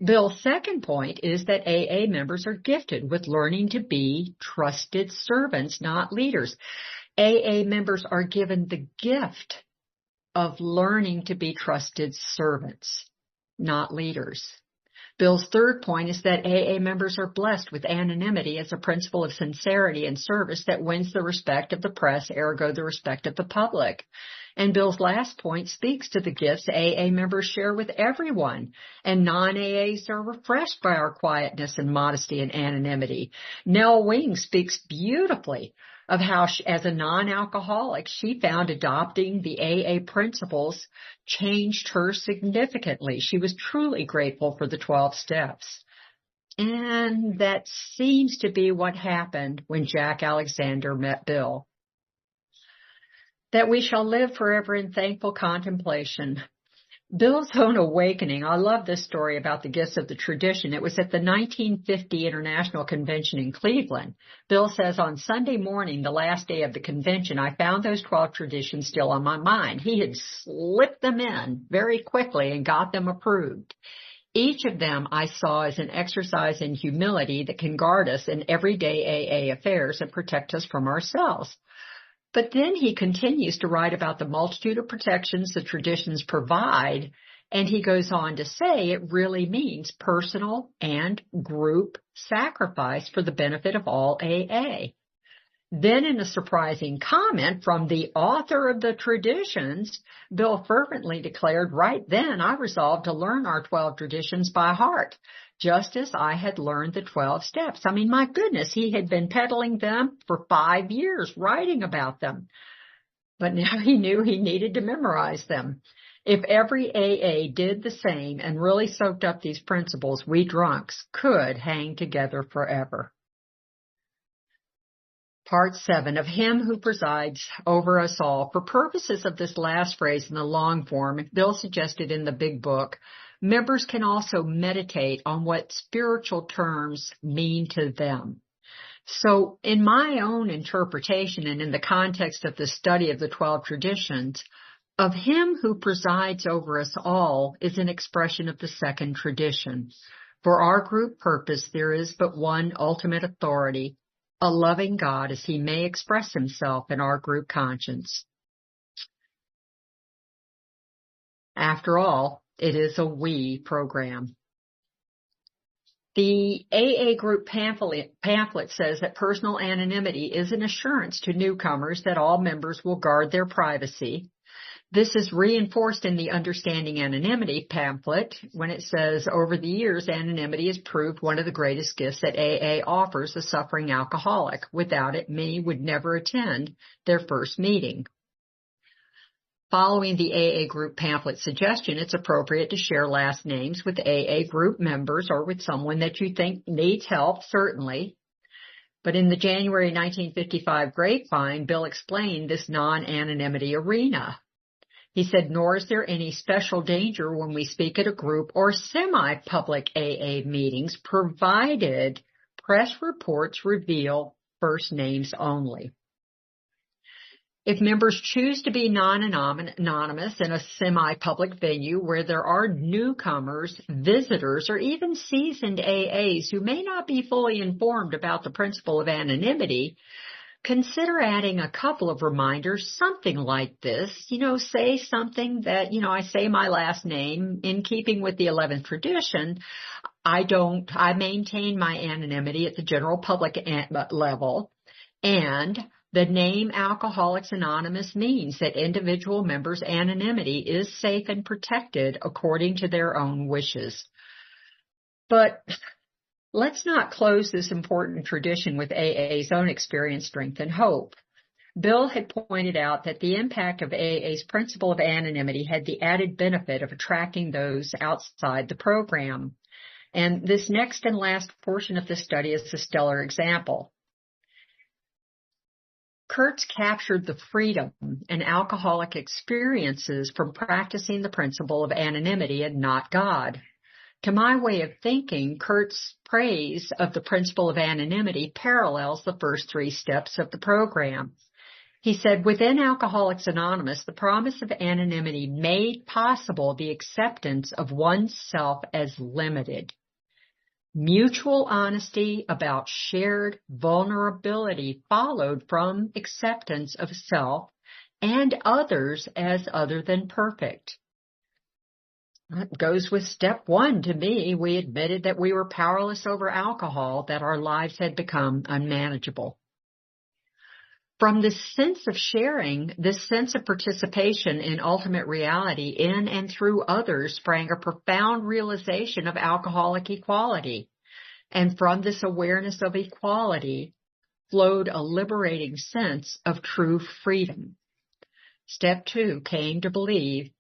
Bill's second point is that AA members are gifted with learning to be trusted servants, not leaders. AA members are given the gift of learning to be trusted servants, not leaders. Bill's third point is that AA members are blessed with anonymity as a principle of sincerity and service that wins the respect of the press, ergo the respect of the public. And Bill's last point speaks to the gifts AA members share with everyone, and non-AAs are refreshed by our quietness and modesty and anonymity. Nell Wing speaks beautifully of how, as a non-alcoholic, she found adopting the AA principles changed her significantly. She was truly grateful for the 12 steps. And that seems to be what happened when Jack Alexander met Bill. That we shall live forever in thankful contemplation. Bill's own awakening, I love this story about the gifts of the tradition. It was at the 1950 International Convention in Cleveland. Bill says, on Sunday morning, the last day of the convention, I found those 12 traditions still on my mind. He had slipped them in very quickly and got them approved. Each of them I saw as an exercise in humility that can guard us in everyday AA affairs and protect us from ourselves. But then he continues to write about the multitude of protections the traditions provide, and he goes on to say it really means personal and group sacrifice for the benefit of all AA. Then in a surprising comment from the author of the traditions, Bill fervently declared, right then I resolved to learn our 12 traditions by heart, just as I had learned the 12 steps. I mean, my goodness, he had been peddling them for 5 years, writing about them. But now he knew he needed to memorize them. If every AA did the same and really soaked up these principles, we drunks could hang together forever. Part 7, of him who presides over us all. For purposes of this last phrase in the long form, Bill suggested in the big book, members can also meditate on what spiritual terms mean to them. So in my own interpretation and in the context of the study of the 12 traditions, of him who presides over us all is an expression of the second tradition. For our group purpose, there is but one ultimate authority, a loving God as he may express himself in our group conscience. After all, it is a we program. The AA group pamphlet says that personal anonymity is an assurance to newcomers that all members will guard their privacy. This is reinforced in the Understanding Anonymity pamphlet when it says, over the years, anonymity has proved one of the greatest gifts that AA offers a suffering alcoholic. Without it, many would never attend their first meeting. Following the AA group pamphlet suggestion, it's appropriate to share last names with AA group members or with someone that you think needs help, certainly. But in the January 1955 Grapevine, Bill explained this non-anonymity arena. He said, nor is there any special danger when we speak at a group or semi-public AA meetings, provided press reports reveal first names only. If members choose to be non-anonymous in a semi-public venue where there are newcomers, visitors, or even seasoned AAs who may not be fully informed about the principle of anonymity, consider adding a couple of reminders, something like this. Say something that, I say my last name in keeping with the 11th tradition. I maintain my anonymity at the general public level, and the name Alcoholics Anonymous means that individual members' anonymity is safe and protected according to their own wishes. But let's not close this important tradition with AA's own experience, strength, and hope. Bill had pointed out that the impact of AA's principle of anonymity had the added benefit of attracting those outside the program. And this next and last portion of the study is a stellar example. Kurtz captured the freedom and alcoholic experiences from practicing the principle of anonymity and not God. To my way of thinking, Kurtz's praise of the principle of anonymity parallels the first 3 steps of the program. He said, within Alcoholics Anonymous, the promise of anonymity made possible the acceptance of oneself as limited. Mutual honesty about shared vulnerability followed from acceptance of self and others as other than perfect. That goes with step 1 to me. We admitted that we were powerless over alcohol, that our lives had become unmanageable. From this sense of sharing, this sense of participation in ultimate reality in and through others sprang a profound realization of alcoholic equality. And from this awareness of equality flowed a liberating sense of true freedom. Step 2 came to believe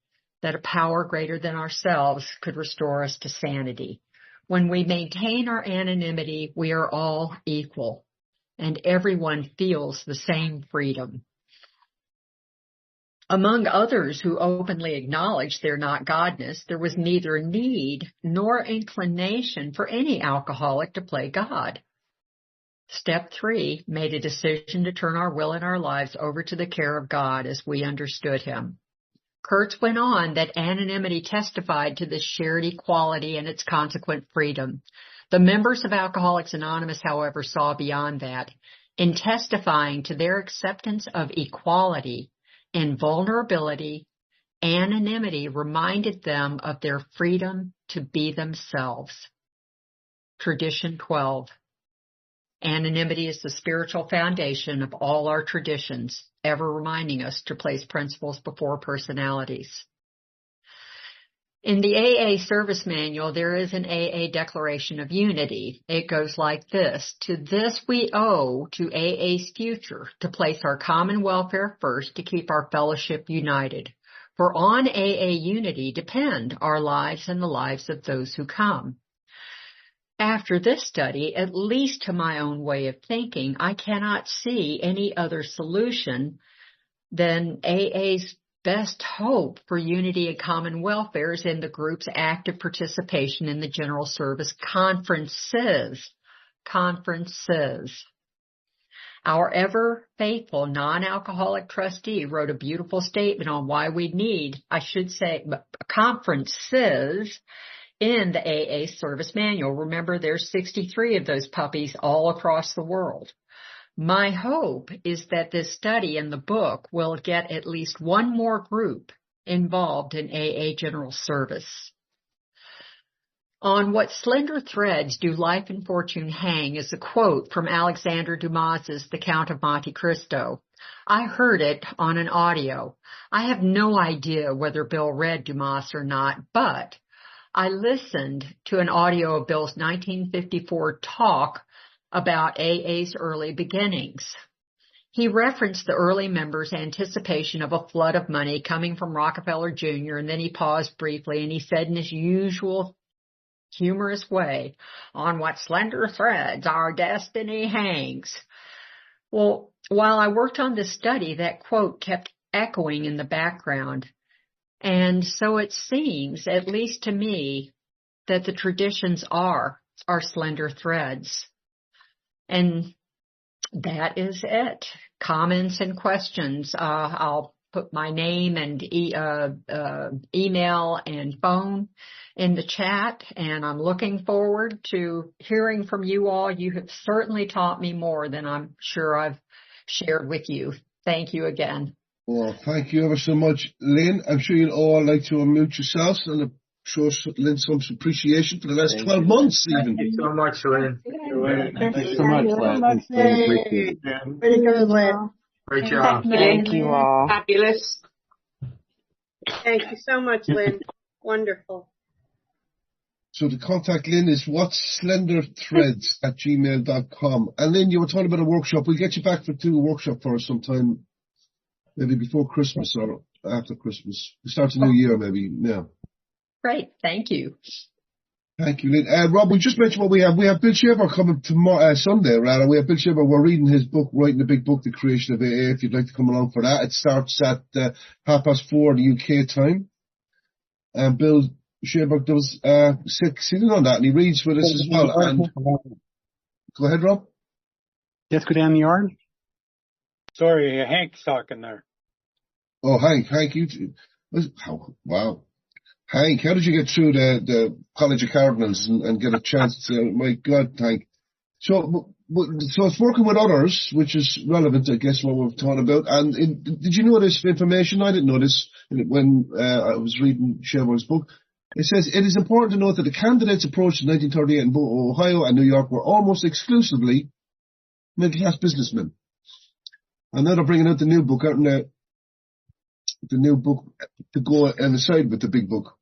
that a power greater than ourselves could restore us to sanity. When we maintain our anonymity, we are all equal, and everyone feels the same freedom. Among others who openly acknowledged their not godness, there was neither need nor inclination for any alcoholic to play God. Step 3 made a decision to turn our will and our lives over to the care of God as we understood him. Kurtz went on that anonymity testified to this shared equality and its consequent freedom. The members of Alcoholics Anonymous, however, saw beyond that. In testifying to their acceptance of equality and vulnerability, anonymity reminded them of their freedom to be themselves. Tradition 12. Anonymity is the spiritual foundation of all our traditions, ever reminding us to place principles before personalities. In the AA Service Manual, there is an AA Declaration of Unity. It goes like this: to this we owe to AA's future to place our common welfare first to keep our fellowship united. For on AA unity depend our lives and the lives of those who come. After this study, at least to my own way of thinking, I cannot see any other solution than AA's best hope for unity and common welfare is in the group's active participation in the General Service conferences. Our ever faithful non-alcoholic trustee wrote a beautiful statement on why we need, I should say, conferences in the AA service manual. Remember, there's 63 of those puppies all across the world. My hope is that this study and the book will get at least one more group involved in AA General Service. On what slender threads do life and fortune hang is a quote from Alexander Dumas's The Count of Monte Cristo. I heard it on an audio. I have no idea whether Bill read Dumas or not, but I listened to an audio of Bill's 1954 talk about AA's early beginnings. He referenced the early members' anticipation of a flood of money coming from Rockefeller Jr., and then he paused briefly and he said in his usual humorous way, "On what slender threads our destiny hangs." Well, while I worked on this study, that quote kept echoing in the background. And so it seems, at least to me, that the traditions are slender threads. And that is it. Comments and questions. I'll put my name and email and phone in the chat, and I'm looking forward to hearing from you all. You have certainly taught me more than I'm sure I've shared with you. Thank you again. Well, thank you ever so much, Lynn. I'm sure you'd all like to unmute yourselves and show Lynn some appreciation for the last 12 months, even. Thank you so much, Lynn. Thanks so much, Lynn. Pretty good, Lynn. Great job. Thank you all. Fabulous. Thank you so much, Lynn. Wonderful. So to contact Lynn is whatslenderthreads@gmail.com. And Lynn, you were talking about a workshop. We'll get you back to do a workshop for us sometime, maybe before Christmas or after Christmas. We start the new year, maybe. Yeah. Great. Thank you. Thank you, Lynn. Rob, we just mentioned what we have. We have Bill Shaver coming tomorrow, Sunday, rather. We have Bill Shaver. We're reading his book, writing the big book, The Creation of AA, if you'd like to come along for that. It starts at 4:30 the UK time. And Bill Shaver does sitting on that, and he reads with us as well. And go ahead, Rob. Just go down the yard. Sorry, Hank's talking there. Oh, Hank, you. Wow. Hank, how did you get through the College of Cardinals and get a chance to, my God, Hank. So it's working with others, which is relevant, I guess, what we're talking about. And did you know this information? I didn't know this when I was reading Shaver's book. It says, it is important to note that the candidates approached in 1938 in both Ohio and New York were almost exclusively middle-class businessmen. And now they're bringing out the new book, the new book to go on the side with the big book.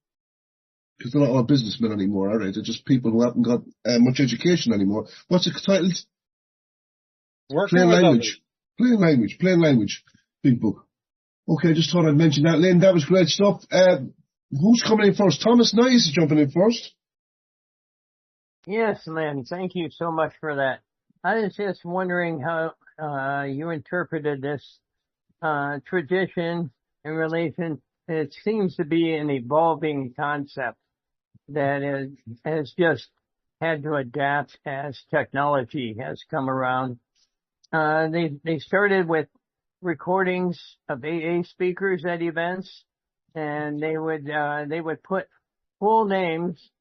Because they're not all businessmen anymore, are they? They're just people who haven't got much education anymore. What's it titled? Plain Language. Plain Language. Big book. Okay, I just thought I'd mention that. Lynn, that was great stuff. Who's coming in first? Thomas Nice is jumping in first. Yes, Lynn, thank you so much for that. I was just wondering how you interpreted this tradition in relation. It seems to be an evolving concept that has just had to adapt as technology has come around. They started with recordings of AA speakers at events, and they would put full names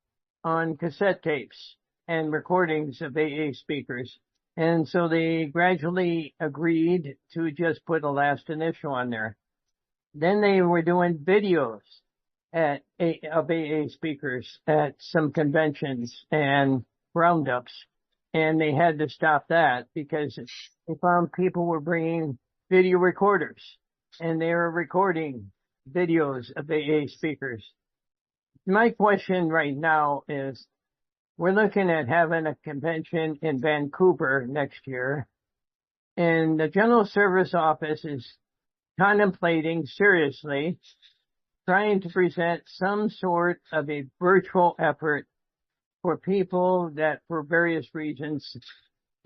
on cassette tapes and recordings of AA speakers. And so they gradually agreed to just put a last initial on there. Then they were doing videos of AA speakers at some conventions and roundups. And they had to stop that because they found people were bringing video recorders and they were recording videos of AA speakers. My question right now is, we're looking at having a convention in Vancouver next year, and the General Service Office is contemplating seriously trying to present some sort of a virtual effort for people that for various reasons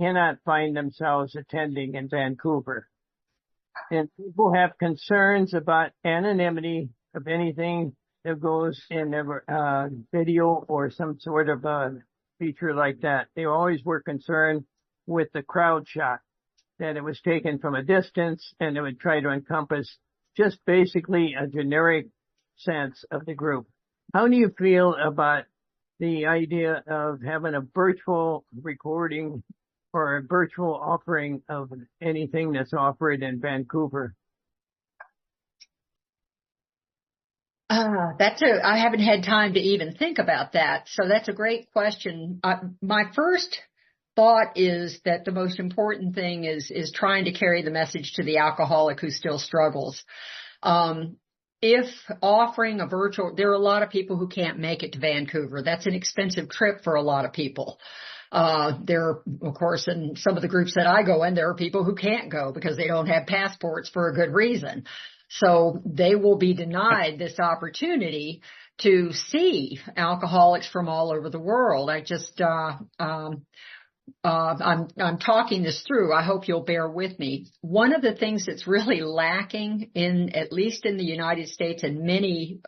cannot find themselves attending in Vancouver. And people have concerns about anonymity of anything that goes in a video or some sort of a feature like that. They always were concerned with the crowd shot, that it was taken from a distance and it would try to encompass just basically a generic sense of the group. How do you feel about the idea of having a virtual recording or a virtual offering of anything that's offered in Vancouver? I haven't had time to even think about that. So that's a great question. My first thought is that the most important thing is trying to carry the message to the alcoholic who still struggles. If offering a virtual, there are a lot of people who can't make it to Vancouver. That's an expensive trip for a lot of people. There, of course, in some of the groups that I go in, there are people who can't go because they don't have passports for a good reason. So they will be denied this opportunity to see alcoholics from all over the world. I'm talking this through. I hope you'll bear with me. One of the things that's really lacking at least in the United States and many,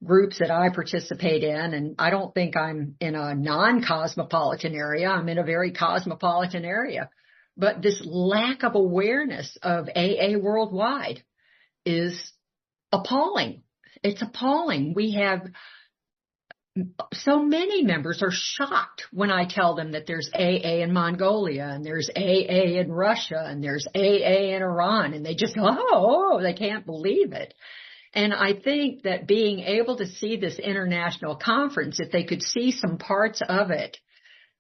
groups that I participate in, and I don't think I'm in a non-cosmopolitan area. I'm in a very cosmopolitan area. But this lack of awareness of AA worldwide is appalling. It's appalling. We have so many members are shocked when I tell them that there's AA in Mongolia and there's AA in Russia and there's AA in Iran, and they just go, they can't believe it. And I think that being able to see this international conference, if they could see some parts of it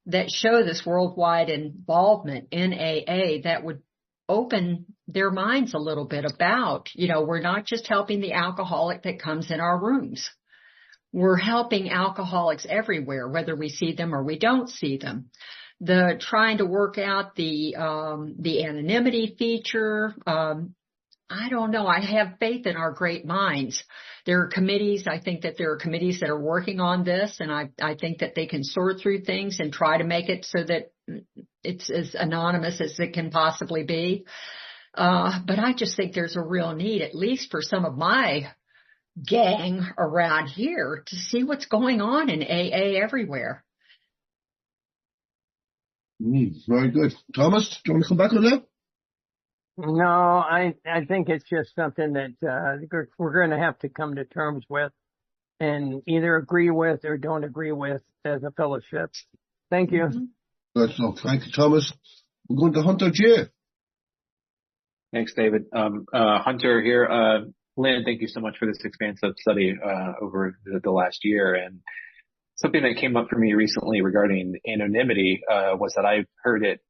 that show this worldwide involvement in AA, that would open their minds a little bit about, we're not just helping the alcoholic that comes in our rooms. We're helping alcoholics everywhere, whether we see them or we don't see them. The trying to work out the anonymity feature, I don't know. I have faith in our great minds. There are committees. I think that there are committees that are working on this, and I think that they can sort through things and try to make it so that it's as anonymous as it can possibly be. But I just think there's a real need, at least for some of my gang around here, to see what's going on in AA everywhere. Very good. Thomas, do you want to come back on that? No, I think it's just something that we're going to have to come to terms with and either agree with or don't agree with as a fellowship. Thank you. Mm-hmm. Good. So thank you, Thomas. We're going to Hunter J. Thanks, David. Hunter here. Lynn, thank you so much for this expansive study over the last year. And something that came up for me recently regarding anonymity was that I've heard it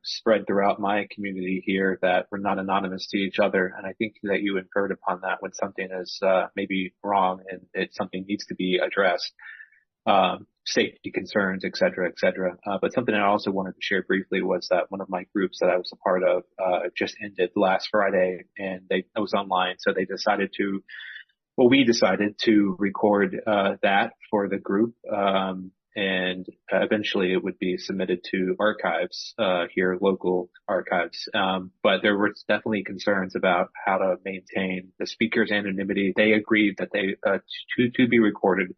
spread throughout my community here that we're not anonymous to each other. And I think that you inferred upon that when something is maybe wrong and something needs to be addressed, safety concerns, et cetera, et cetera. But something I also wanted to share briefly was that one of my groups that I was a part of just ended last Friday, and it was online. So they decided we decided to record that for the group. And eventually it would be submitted to archives, here, local archives. But there were definitely concerns about how to maintain the speaker's anonymity. They agreed that they, to be recorded.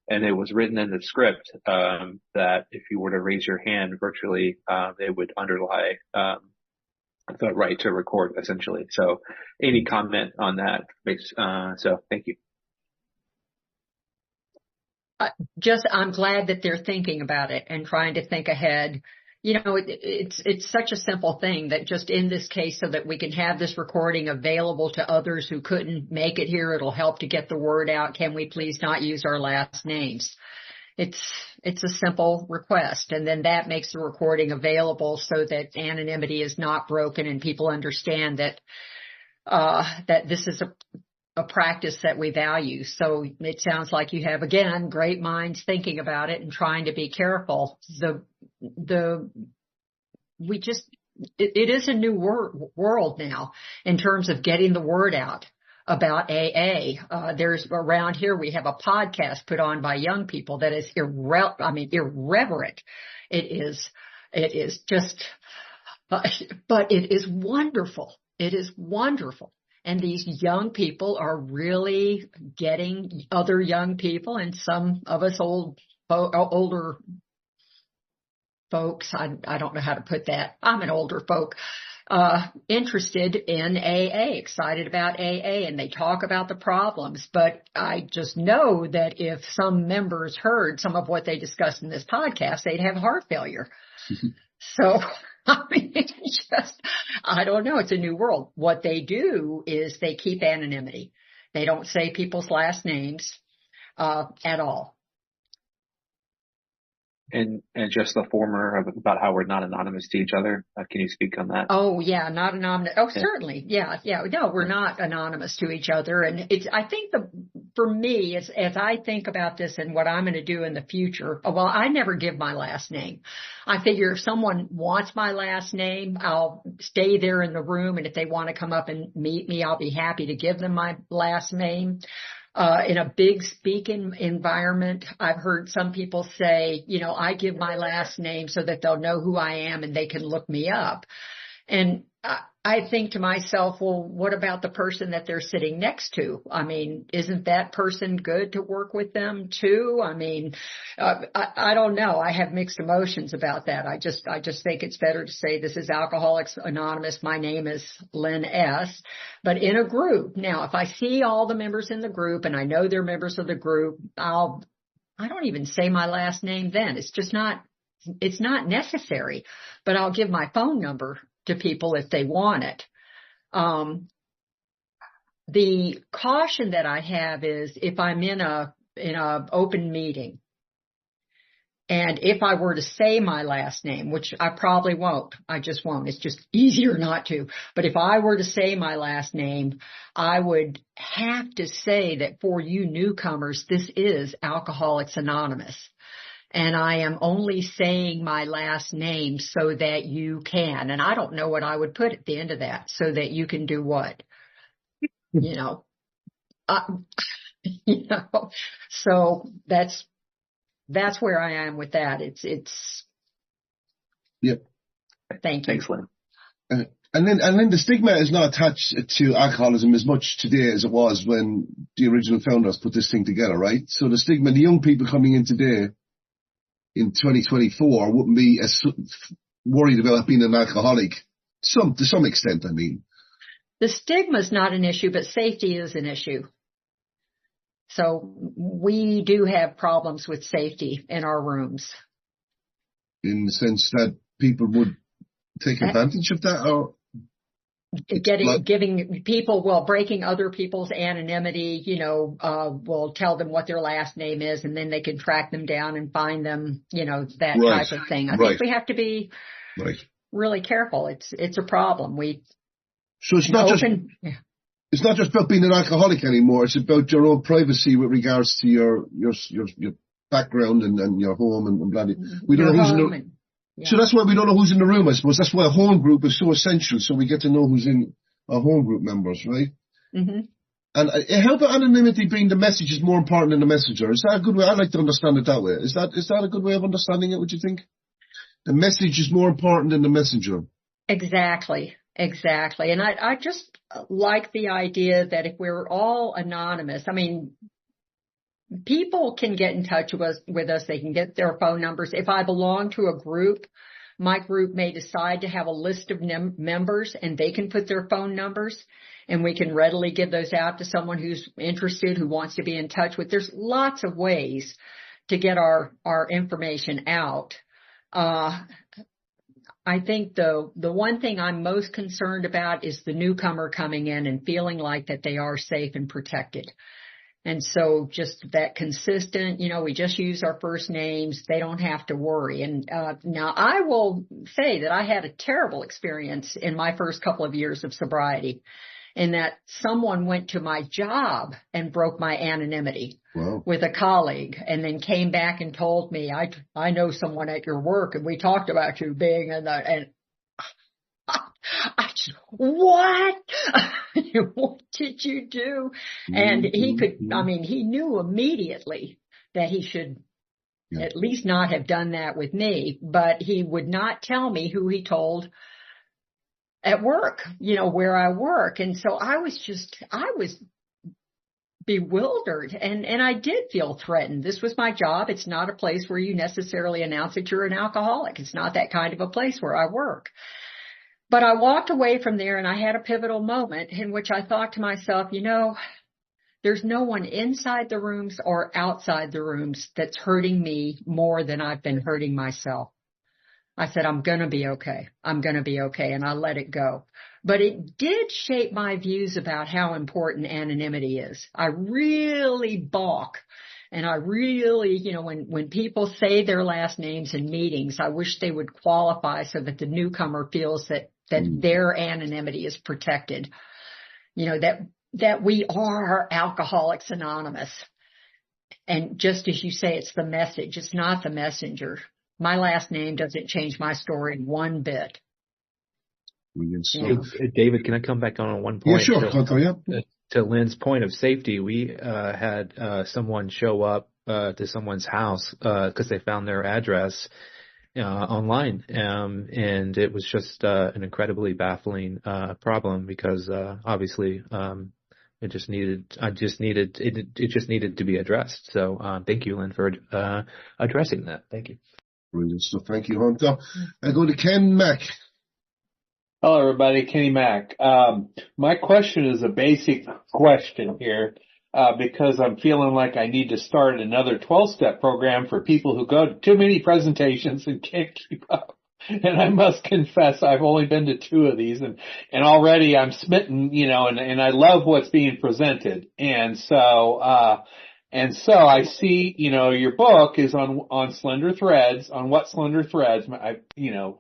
And it was written in the script, that if you were to raise your hand virtually, they would underlie, the right to record essentially. So any comment on that makes, so thank you. I'm glad that they're thinking about it and trying to think ahead. It's such a simple thing that just in this case, so that we can have this recording available to others who couldn't make it here, it'll help to get the word out. Can we please not use our last names? It's a simple request. And then that makes the recording available so that anonymity is not broken and people understand that this is a practice that we value. So it sounds like you have, again, great minds thinking about it and trying to be careful. It is a new world now in terms of getting the word out. about AA. There's around here, we have a podcast put on by young people that is irreverent. It is just, but it is wonderful. It is wonderful. And these young people are really getting other young people, and some of us older folks, I don't know how to put that. I'm an older folk, interested in AA, excited about AA, and they talk about the problems. But I just know that if some members heard some of what they discussed in this podcast, they'd have heart failure. So, I mean, I don't know. It's a new world. What they do is they keep anonymity. They don't say people's last names, at all. And just the former about how we're not anonymous to each other. Can you speak on that? Oh, yeah, not anonymous. Oh, Yeah. certainly. Yeah. No, we're not anonymous to each other. And I think for me, as I think about this and what I'm going to do in the future, well, I never give my last name. I figure if someone wants my last name, I'll stay there in the room. And if they want to come up and meet me, I'll be happy to give them my last name. In a big speaking environment, I've heard some people say, I give my last name so that they'll know who I am and they can look me up. And I think to myself, well, what about the person that they're sitting next to? I mean, isn't that person good to work with them too? I mean, I don't know. I have mixed emotions about that. I just think it's better to say this is Alcoholics Anonymous. My name is Lynn S. But in a group. Now, if I see all the members in the group and I know they're members of the group, I don't even say my last name then. It's not necessary, but I'll give my phone number to people if they want it. The caution that I have is if I'm in a open meeting, and if I were to say my last name, which I probably won't, I just won't. It's just easier not to. But if I were to say my last name, I would have to say that for you newcomers, this is Alcoholics Anonymous. And I am only saying my last name so that you can. And I don't know what I would put at the end of that, so that you can do what? So that's where I am with that. It's. Yep. Thank you. Thanks, Lynn. And then the stigma is not attached to alcoholism as much today as it was when the original founders put this thing together, right? So the stigma, the young people coming in today, in 2024, wouldn't be as worried about being an alcoholic. To some extent, I mean. The stigma is not an issue, but safety is an issue. So we do have problems with safety in our rooms. In the sense that people would take advantage of that, or giving people, breaking other people's anonymity, will tell them what their last name is, and then they can track them down and find them, that right. type of thing. I think we have to be really careful. It's a problem. So it's not it's not just about being an alcoholic anymore. It's about your own privacy with regards to your background and your home and blah. We don't know who's in the room. Yeah. So that's why we don't know who's in the room, I suppose. That's why a home group is so essential, so we get to know who's in our home group members, right? Mm-hmm. And how about anonymity being the message is more important than the messenger? Is that a good way? I'd like to understand it that way. Is that a good way of understanding it, would you think? The message is more important than the messenger. Exactly. And I just like the idea that if we're all anonymous, I mean, people can get in touch with us. They can get their phone numbers. If I belong to a group, my group may decide to have a list of members, and they can put their phone numbers, and we can readily give those out to someone who's interested, who wants to be in touch with. There's lots of ways to get our information out. I think the one thing I'm most concerned about is the newcomer coming in and feeling like that they are safe and protected. And so just that consistent, we just use our first names. They don't have to worry. And now I will say that I had a terrible experience in my first couple of years of sobriety, in that someone went to my job and broke my anonymity. Wow. With a colleague, and then came back and told me, I know someone at your work, and we talked about you being in the, and I just, what? What did you do? And he knew immediately that he should at least not have done that with me, but he would not tell me who he told at work, where I work. And so I was bewildered and I did feel threatened. This was my job. It's not a place where you necessarily announce that you're an alcoholic. It's not that kind of a place where I work. But I walked away from there and I had a pivotal moment in which I thought to myself, there's no one inside the rooms or outside the rooms that's hurting me more than I've been hurting myself. I said, I'm going to be okay. I'm going to be okay. And I let it go. But it did shape my views about how important anonymity is. I really balk. And I really, when people say their last names in meetings, I wish they would qualify so that the newcomer feels that their anonymity is protected. That we are Alcoholics Anonymous. And just as you say, it's the message. It's not the messenger. My last name doesn't change my story one bit. David, can I come back on one point? Yeah, sure. To Lynn's point of safety, we had someone show up to someone's house because they found their address online, and it was just an incredibly baffling problem because obviously it just needed to be addressed. So thank you, Lynn, for addressing that. Thank you. Brilliant stuff. Thank you, Hunter. I go to Ken Mack. Hello, everybody. Kenny Mack. My question is a basic question here because I'm feeling like I need to start another 12-step program for people who go to too many presentations and can't keep up. And I must confess, I've only been to 2 of these, and already I'm smitten, and I love what's being presented. And so I see, your book is on Slender Threads, on What Slender Threads,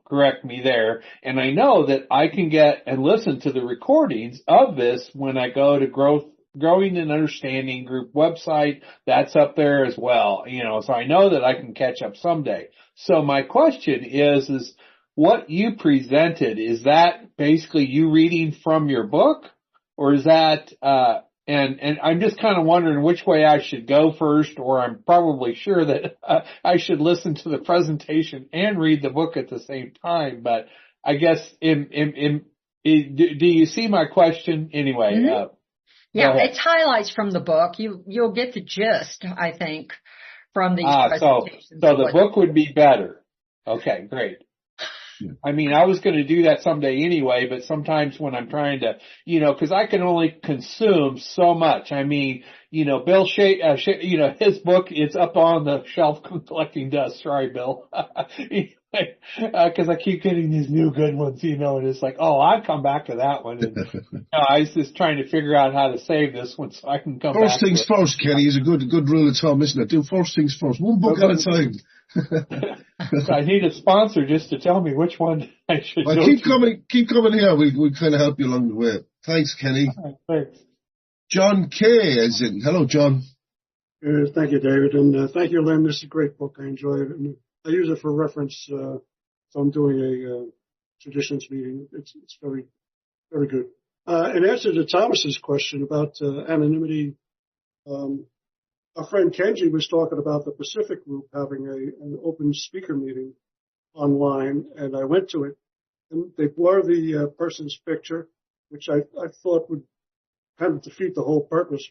correct me there. And I know that I can get and listen to the recordings of this when I go to Growing and Understanding Group website. That's up there as well, so I know that I can catch up someday. So my question is what you presented, is that basically you reading from your book, or is that, and I'm just kind of wondering which way I should go first, or I'm probably sure that I should listen to the presentation and read the book at the same time. But I guess, do you see my question anyway? Mm-hmm. Yeah, it's highlights from the book. You'll get the gist, I think, from these presentations. So the book would be better. Okay, great. I mean, I was going to do that someday anyway, but sometimes when I'm trying to, because I can only consume so much. I mean, Bill his book, it's up on the shelf collecting dust. Sorry, Bill. Because I keep getting these new good ones, and it's like, oh, I'd come back to that one. And I was just trying to figure out how to save this one so I can come back. First things first, Kenny, is a good rule of thumb, isn't it? Do first things first. One book at a time. So I need a sponsor just to tell me which one I should do. Keep coming here. We'll kind of help you along the way. Thanks, Kenny. Thanks. John K. is in. Hello, John. Thank you, David. And thank you, Lynn. This is a great book. I enjoy it. And I use it for reference if I'm doing a traditions meeting. It's very, very good. In answer to Thomas's question about anonymity, our friend Kenji was talking about the Pacific Group having an open speaker meeting online, and I went to it. And they blur the person's picture, which I thought would kind of defeat the whole purpose.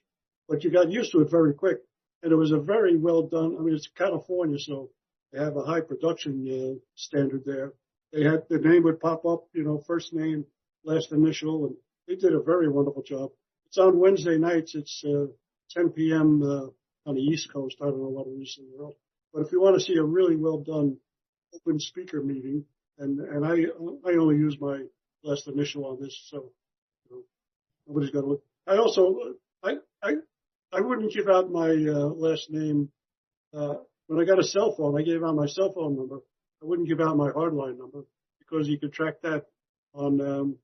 But you got used to it very quick. And it was a very well done, it's California, so they have a high production standard there. They had the name would pop up, first name, last initial, and they did a very wonderful job. It's on Wednesday nights. It's 10 p.m. On the East Coast. I don't know what it is in the world. But if you want to see a really well done open speaker meeting, and I only use my last initial on this, so nobody's got to look. I also I wouldn't give out my last name when I got a cell phone. I gave out my cell phone number. I wouldn't give out my hardline number because you could track that on.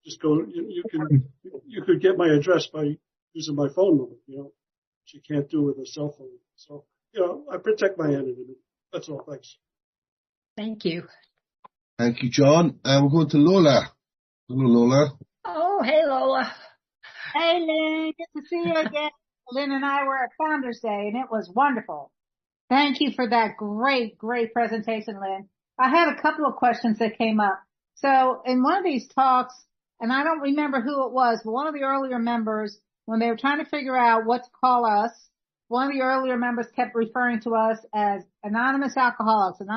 Just go. You could get my address by using my phone number. Which you can't do with a cell phone. So I protect my anonymity. That's all. Thanks. Thank you. Thank you, John. And we're going to Lola. Hello, Lola. Oh, hey, Lola. Hey, Lynn. Good to see you again. Lynn and I were at Founders Day, and it was wonderful. Thank you for that great presentation, Lynn. I had a couple of questions that came up. So in one of these talks, and I don't remember who it was, but one of the earlier members, when they were trying to figure out what to call us, one of the earlier members kept referring to us as anonymous alcoholics, and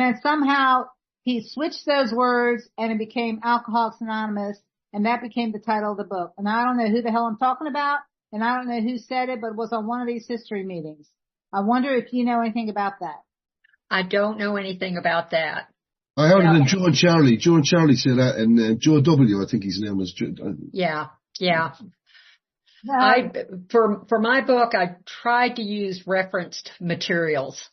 then somehow he switched those words and it became Alcoholics Anonymous, and that became the title of the book. And I don't know who the hell I'm talking about, and I don't know who said it, but it was on one of these history meetings. I wonder if you know anything about that. I don't know anything about that. I heard it in Joe and Charlie. Joe and Charlie said that, and Joe W, I think his name was. Yeah. For my book, I tried to use referenced materials.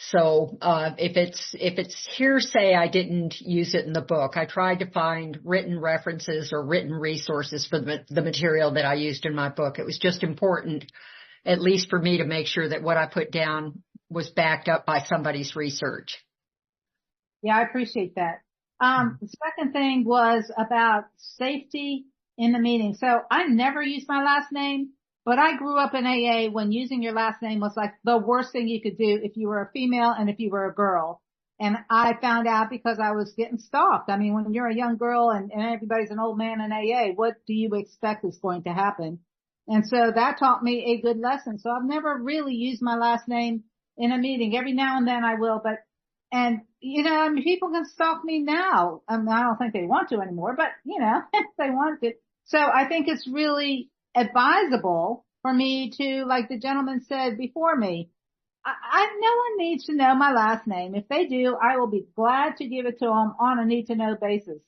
So, if it's hearsay, I didn't use it in the book. I tried to find written references or written resources for the material that I used in my book. It was just important, at least for me, to make sure that what I put down was backed up by somebody's research. Yeah, I appreciate that. The second thing was about safety in the meeting. So I never used my last name, but I grew up in AA when using your last name was like the worst thing you could do if you were a female and if you were a girl. And I found out because I was getting stalked. I mean, when you're a young girl and everybody's an old man in AA, what do you expect is going to happen? And so that taught me a good lesson. So I've never really used my last name in a meeting. Every now and then I will, and you know, I mean, people can stalk me now. I mean, I don't think they want to anymore, but you know, if they want to. So I think it's really advisable for me to, like the gentleman said before me, no one needs to know my last name. If they do, I will be glad to give it to them on a need to know basis.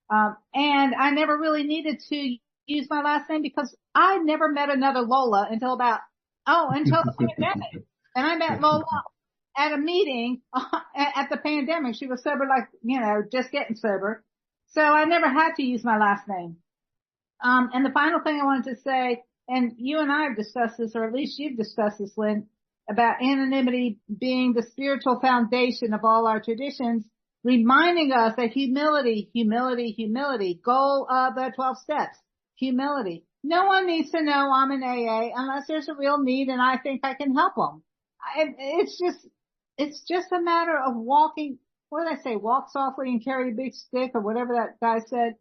And I never really needed to use my last name because I never met another Lola until the pandemic. And I met Lola at a meeting at the pandemic. She was sober, like, you know, just getting sober. So I never had to use my last name. And the final thing I wanted to say, and you and I have discussed this, or at least you've discussed this, Lynn, about anonymity being the spiritual foundation of all our traditions, reminding us that humility, goal of the 12 steps, humility. No one needs to know I'm in AA unless there's a real need and I think I can help them. It's just a matter of walking. What did I say? Walk softly and carry a big stick, or whatever that guy said.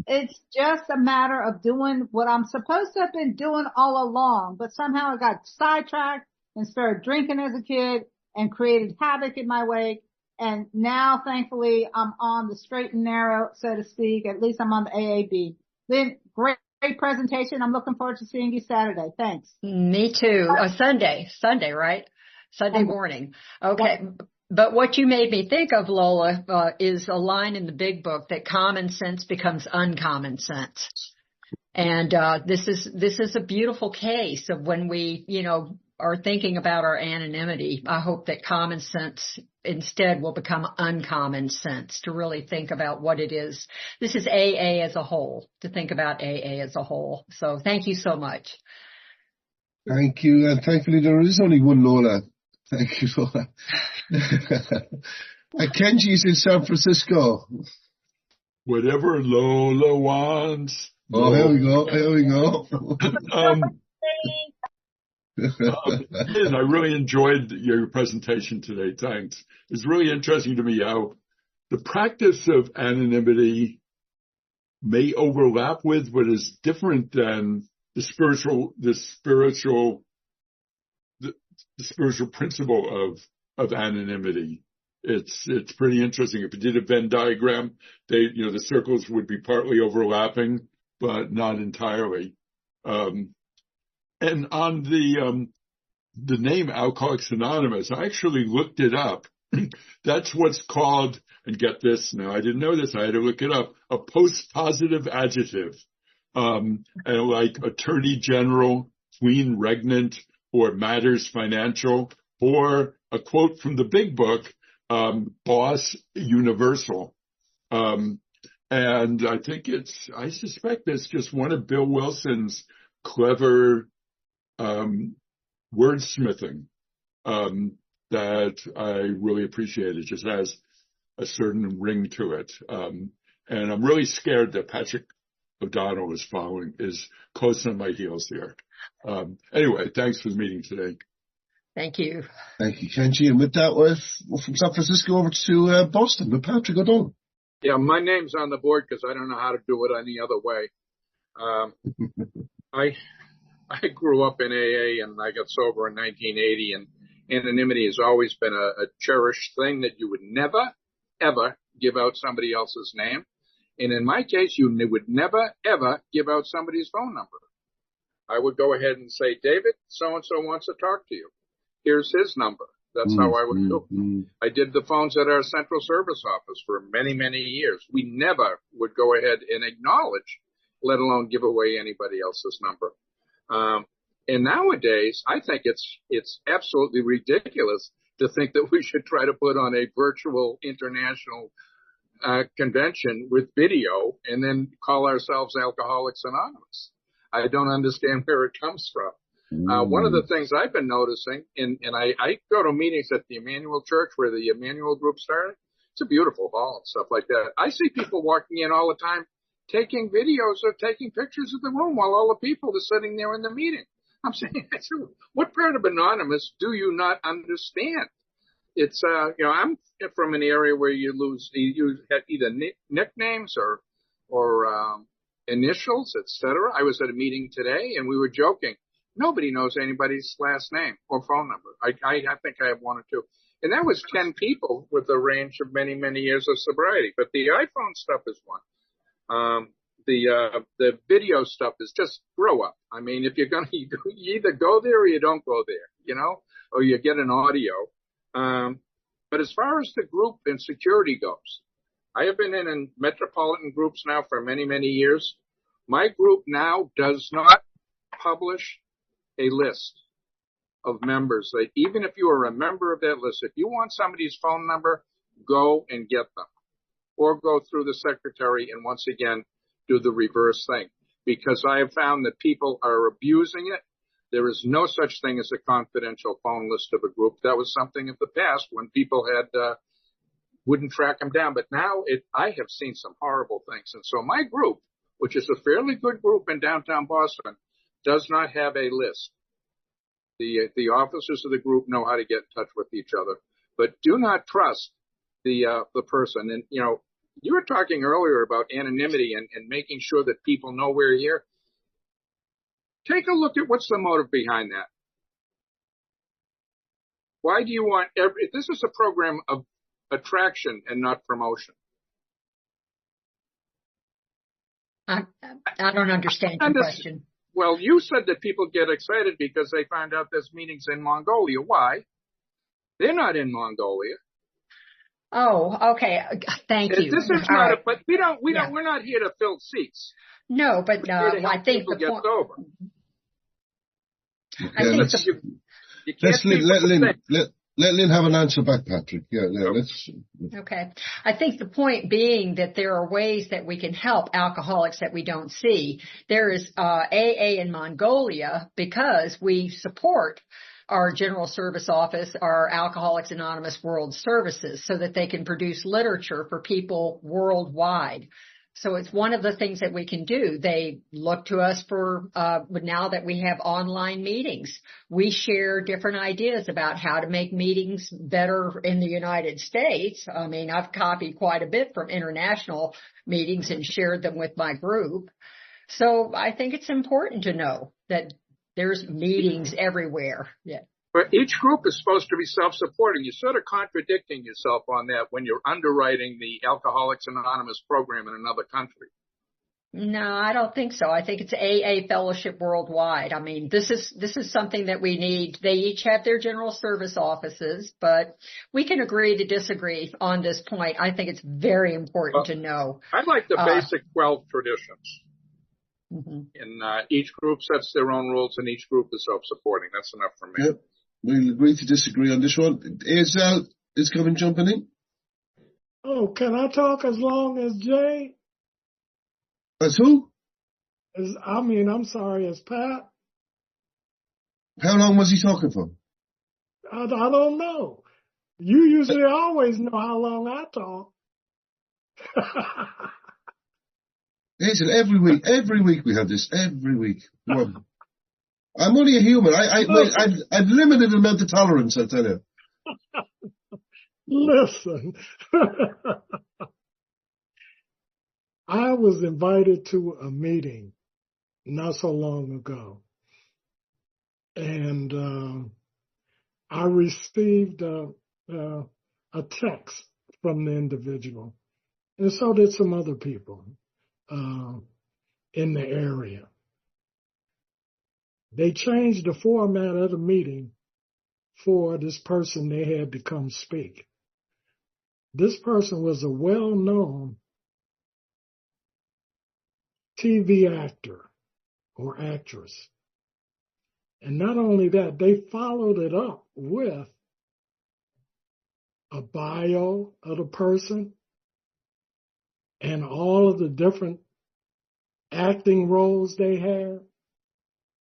It's just a matter of doing what I'm supposed to have been doing all along, but somehow I got sidetracked and started drinking as a kid and created havoc in my wake. And now, thankfully, I'm on the straight and narrow, so to speak. At least I'm on the AAB. Lynn, great presentation. I'm looking forward to seeing you Saturday. Thanks. Me too. Sunday, right? Sunday morning. Okay. But what you made me think of, Lola, is a line in the big book that common sense becomes uncommon sense. And, this is a beautiful case of when we, you know, are thinking about our anonymity. I hope that common sense instead will become uncommon sense, to really think about what it is. This is AA as a whole, to think about AA as a whole. So thank you so much. Thank you. And thankfully there is only one Lola. Thank you, Lola. Kenji's in San Francisco. Whatever Lola wants. Oh, here we go. Lynn, I really enjoyed your presentation today. Thanks. It's really interesting to me how the practice of anonymity may overlap with what is different than the spiritual principle of anonymity. It's pretty interesting. If you did a Venn diagram, the circles would be partly overlapping, but not entirely. And on the name Alcoholics Anonymous, I actually looked it up. That's what's called, and get this, now I didn't know this, I had to look it up, a post-positive adjective. And like Attorney General, Queen Regnant, or Matters Financial, or a quote from the big book, Boss Universal. And I suspect it's just one of Bill Wilson's clever wordsmithing that I really appreciate. It just has a certain ring to it. And I'm really scared that Patrick O'Donnell is close on my heels here. Anyway, thanks for the meeting today. Thank you. Thank you, Kenji. And with that, we're from San Francisco over to Boston with Patrick O'Donnell. Yeah, my name's on the board because I don't know how to do it any other way. I grew up in AA and I got sober in 1980, and anonymity has always been a cherished thing that you would never, ever give out somebody else's name. And in my case, you would never, ever give out somebody's phone number. I would go ahead and say, David, so-and-so wants to talk to you. Here's his number. That's how I would do it. I did the phones at our central service office for many, many years. We never would go ahead and acknowledge, let alone give away anybody else's number. And nowadays, I think it's absolutely ridiculous to think that we should try to put on a virtual international convention with video and then call ourselves Alcoholics Anonymous. I don't understand where it comes from. One of the things I've been noticing, and I go to meetings at the Emmanuel Church where the Emmanuel group started. It's a beautiful hall and stuff like that. I see people walking in all the time taking videos or taking pictures of the room while all the people are sitting there in the meeting. I'm saying, what part of Anonymous do you not understand? It's, I'm from an area where you had either nicknames or initials, etc. I was at a meeting today and we were joking. Nobody knows anybody's last name or phone number. I think I have one or two. And that was 10 people with a range of many, many years of sobriety. But the iPhone stuff is one. The video stuff is just grow up. I mean, if you're going to, you either go there or you don't go there, or you get an audio. But as far as the group and security goes, I have been in metropolitan groups now for many, many years. My group now does not publish a list of members. That even if you are a member of that list, if you want somebody's phone number, go and get them, or go through the secretary and once again do the reverse thing, because I have found that people are abusing it. There is no such thing as a confidential phone list of a group. That was something of the past when people had wouldn't track them down, but now I have seen some horrible things. And so my group, which is a fairly good group in downtown Boston, does not have a list. The officers of the group know how to get in touch with each other, but do not trust the person. And you were talking earlier about anonymity and making sure that people know we're here. Take a look at what's the motive behind that. Why do you want this is a program of attraction and not promotion. I don't understand your question. Well, you said that people get excited because they find out there's meetings in Mongolia. Why? They're not in Mongolia. Oh, okay. Thank you. This is not but we're not here to fill seats. No, but I think the point. Sober. I think let Lynn have an answer back, Patrick. Let's. Okay. I think the point being that there are ways that we can help alcoholics that we don't see. There is AA in Mongolia because we support our General Service Office, our Alcoholics Anonymous World Services, so that they can produce literature for people worldwide. So it's one of the things that we can do. They look to us for, now that we have online meetings, we share different ideas about how to make meetings better in the United States. I mean, I've copied quite a bit from international meetings and shared them with my group. So I think it's important to know that there's meetings everywhere. Yeah. But each group is supposed to be self-supporting. You're sort of contradicting yourself on that when you're underwriting the Alcoholics Anonymous program in another country. No, I don't think so. I think it's AA fellowship worldwide. I mean, this is something that we need. They each have their general service offices, but we can agree to disagree on this point. I think it's very important to know. I like the basic 12 traditions. Mm-hmm. And each group sets their own rules, and each group is self-supporting. That's enough for me. Yep. We'll agree to disagree on this one. Is Kevin jumping in? Oh, can I talk as long as Jay? As who? I'm sorry, as Pat. How long was he talking for? I don't know. You usually always know how long I talk. Hazel, every week we have this. Every week. Come on. I'm only a human. I've limited amount of tolerance, I'll tell you. Listen. I was invited to a meeting not so long ago, and I received a text from the individual, and so did some other people in the area. They changed the format of the meeting for this person they had to come speak. This person was a well-known TV actor or actress. And not only that, they followed it up with a bio of the person and all of the different acting roles they had.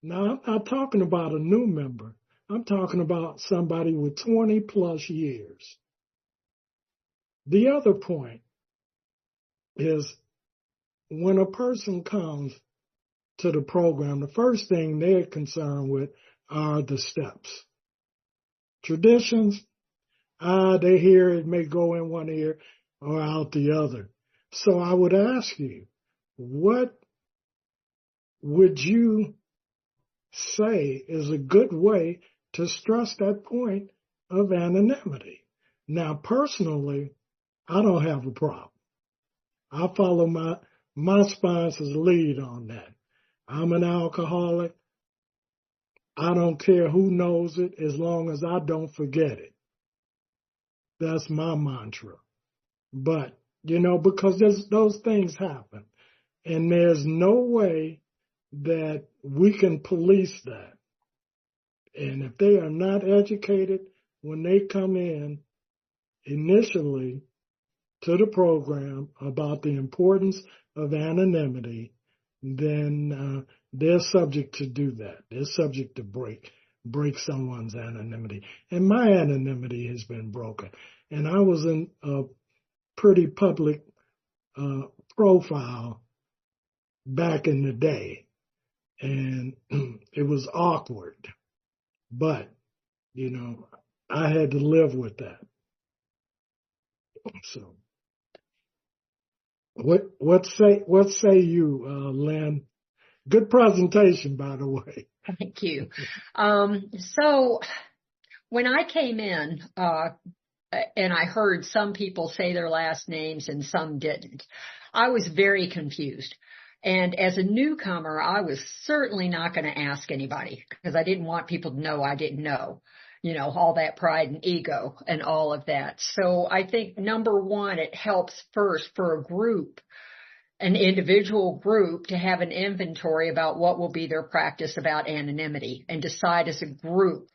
Now, I'm not talking about a new member. I'm talking about somebody with 20 plus years. The other point is when a person comes to the program, the first thing they're concerned with are the steps. Traditions, they hear it may go in one ear or out the other. So I would ask you, what would you say is a good way to stress that point of anonymity? Now, personally, I don't have a problem. I follow my sponsor's lead on that. I'm an alcoholic. I don't care who knows it as long as I don't forget it. That's my mantra. But, because those things happen. And there's no way that we can police that. And if they are not educated when they come in initially to the program about the importance of anonymity, then they're subject to do that. They're subject to break someone's anonymity. And my anonymity has been broken. And I was in a pretty public profile back in the day. And it was awkward. But, I had to live with that. So, what say you, Lynn? Good presentation, by the way. Thank you. So when I came in, and I heard some people say their last names and some didn't, I was very confused. And as a newcomer, I was certainly not going to ask anybody because I didn't want people to know I didn't know, all that pride and ego and all of that. So I think number one, it helps first for a group, an individual group, to have an inventory about what will be their practice about anonymity and decide as a group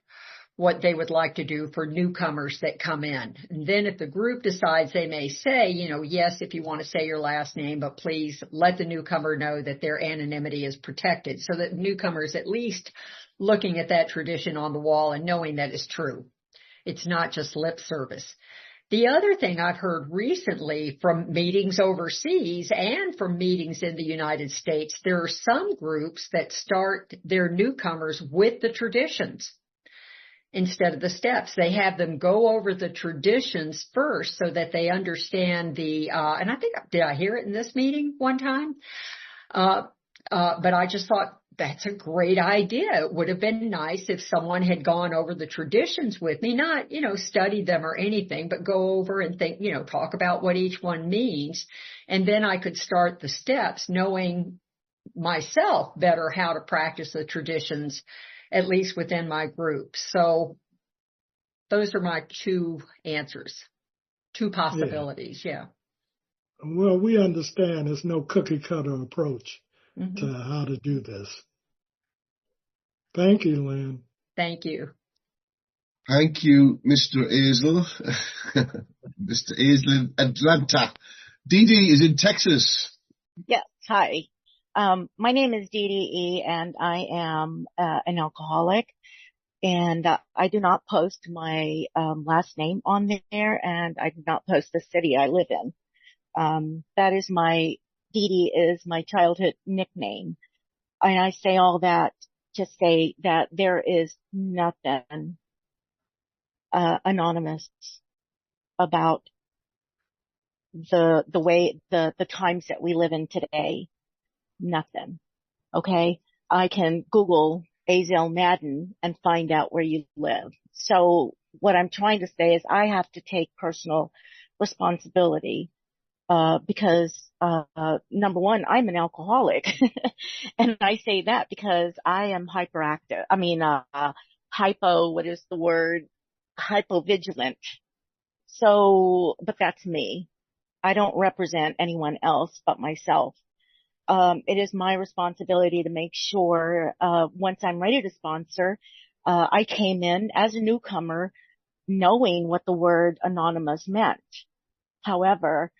what they would like to do for newcomers that come in. And then if the group decides, they may say, yes, if you want to say your last name, but please let the newcomer know that their anonymity is protected, so that newcomers at least looking at that tradition on the wall and knowing that is true. It's not just lip service. The other thing I've heard recently from meetings overseas and from meetings in the United States, there are some groups that start their newcomers with the traditions instead of the steps. They have them go over the traditions first so that they understand and I think, did I hear it in this meeting one time? But I just thought that's a great idea. It would have been nice if someone had gone over the traditions with me, not, studied them or anything, but go over and think, talk about what each one means. And then I could start the steps knowing myself better how to practice the traditions, at least within my group. So those are my two answers, two possibilities. Yeah. Well, we understand there's no cookie cutter approach to how to do this. Thank you, Lynn. Thank you. Thank you, Mr. Azel. Mr. Azel in Atlanta. Dee Dee is in Texas. Yes. Hi. My name is Dee Dee E, and I am an alcoholic. And I do not post my last name on there, and I do not post the city I live in. That is Dee Dee is my childhood nickname. And I say all that to say that there is nothing anonymous about the way the times that we live in today. Nothing. Okay? I can Google Azale Madden and find out where you live. So what I'm trying to say is I have to take personal responsibility, because, number one, I'm an alcoholic. And I say that because I am hyperactive. I mean, hypovigilant. So, but that's me. I don't represent anyone else but myself. It is my responsibility to make sure, once I'm ready to sponsor, I came in as a newcomer knowing what the word anonymous meant. However,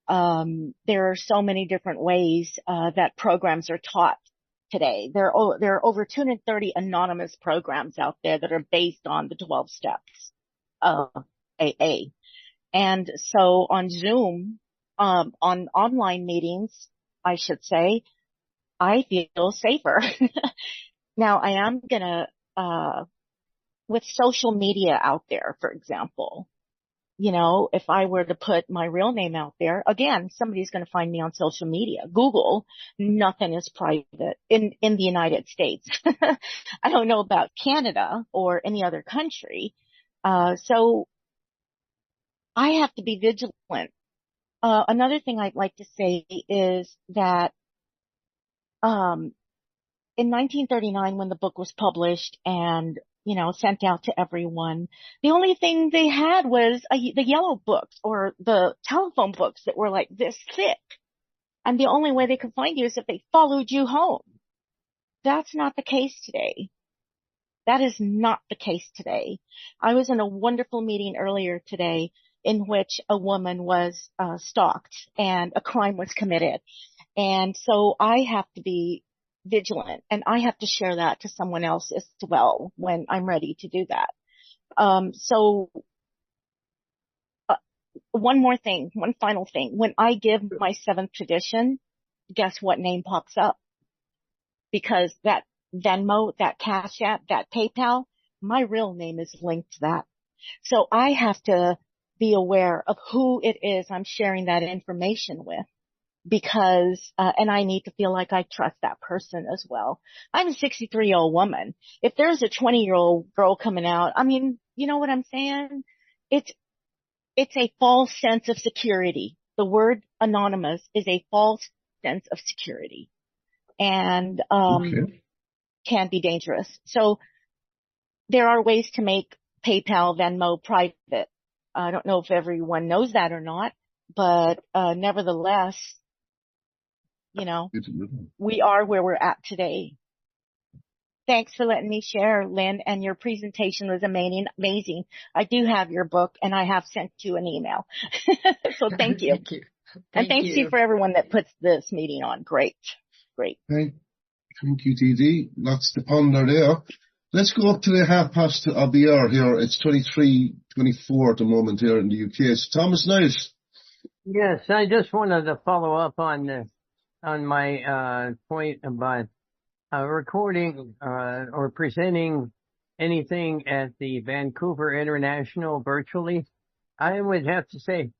there are so many different ways, that programs are taught today. There are over 230 anonymous programs out there that are based on the 12 steps of AA. And so on Zoom, on online meetings, I should say, I feel safer. Now I am gonna, with social media out there, for example, if I were to put my real name out there, again, somebody's going to find me on social media. Google, nothing is private in the United States. I don't know about Canada or any other country. So I have to be vigilant. Another thing I'd like to say is that, in 1939, when the book was published and, sent out to everyone, the only thing they had was the yellow books or the telephone books that were like this thick. And the only way they could find you is if they followed you home. That's not the case today. That is not the case today. I was in a wonderful meeting earlier today in which a woman was stalked and a crime was committed. And so I have to be vigilant, and I have to share that to someone else as well when I'm ready to do that. One more thing, one final thing. When I give my seventh tradition, guess what name pops up? Because that Venmo, that Cash App, that PayPal, my real name is linked to that. So I have to be aware of who it is I'm sharing that information with, because, and I need to feel like I trust that person as well. I'm a 63-year-old woman. If there's a 20-year-old girl coming out, I mean, you know what I'm saying? It's a false sense of security. The word anonymous is a false sense of security, and, can be dangerous. So there are ways to make PayPal, Venmo private. I don't know if everyone knows that or not, but, nevertheless, we are where we're at today. Thanks for letting me share, Lynn, and your presentation was amazing. I do have your book, and I have sent you an email. So thank you. Thank you. And thank you for everyone that puts this meeting on. Great. Thank you, Dee Dee. Lots to ponder there. Let's go up to the 1:30 of the hour here. It's 23:24 at the moment here in the UK. So Thomas Knight. Yes, I just wanted to follow up on my point about recording or presenting anything at the Vancouver International virtually. I would have to say,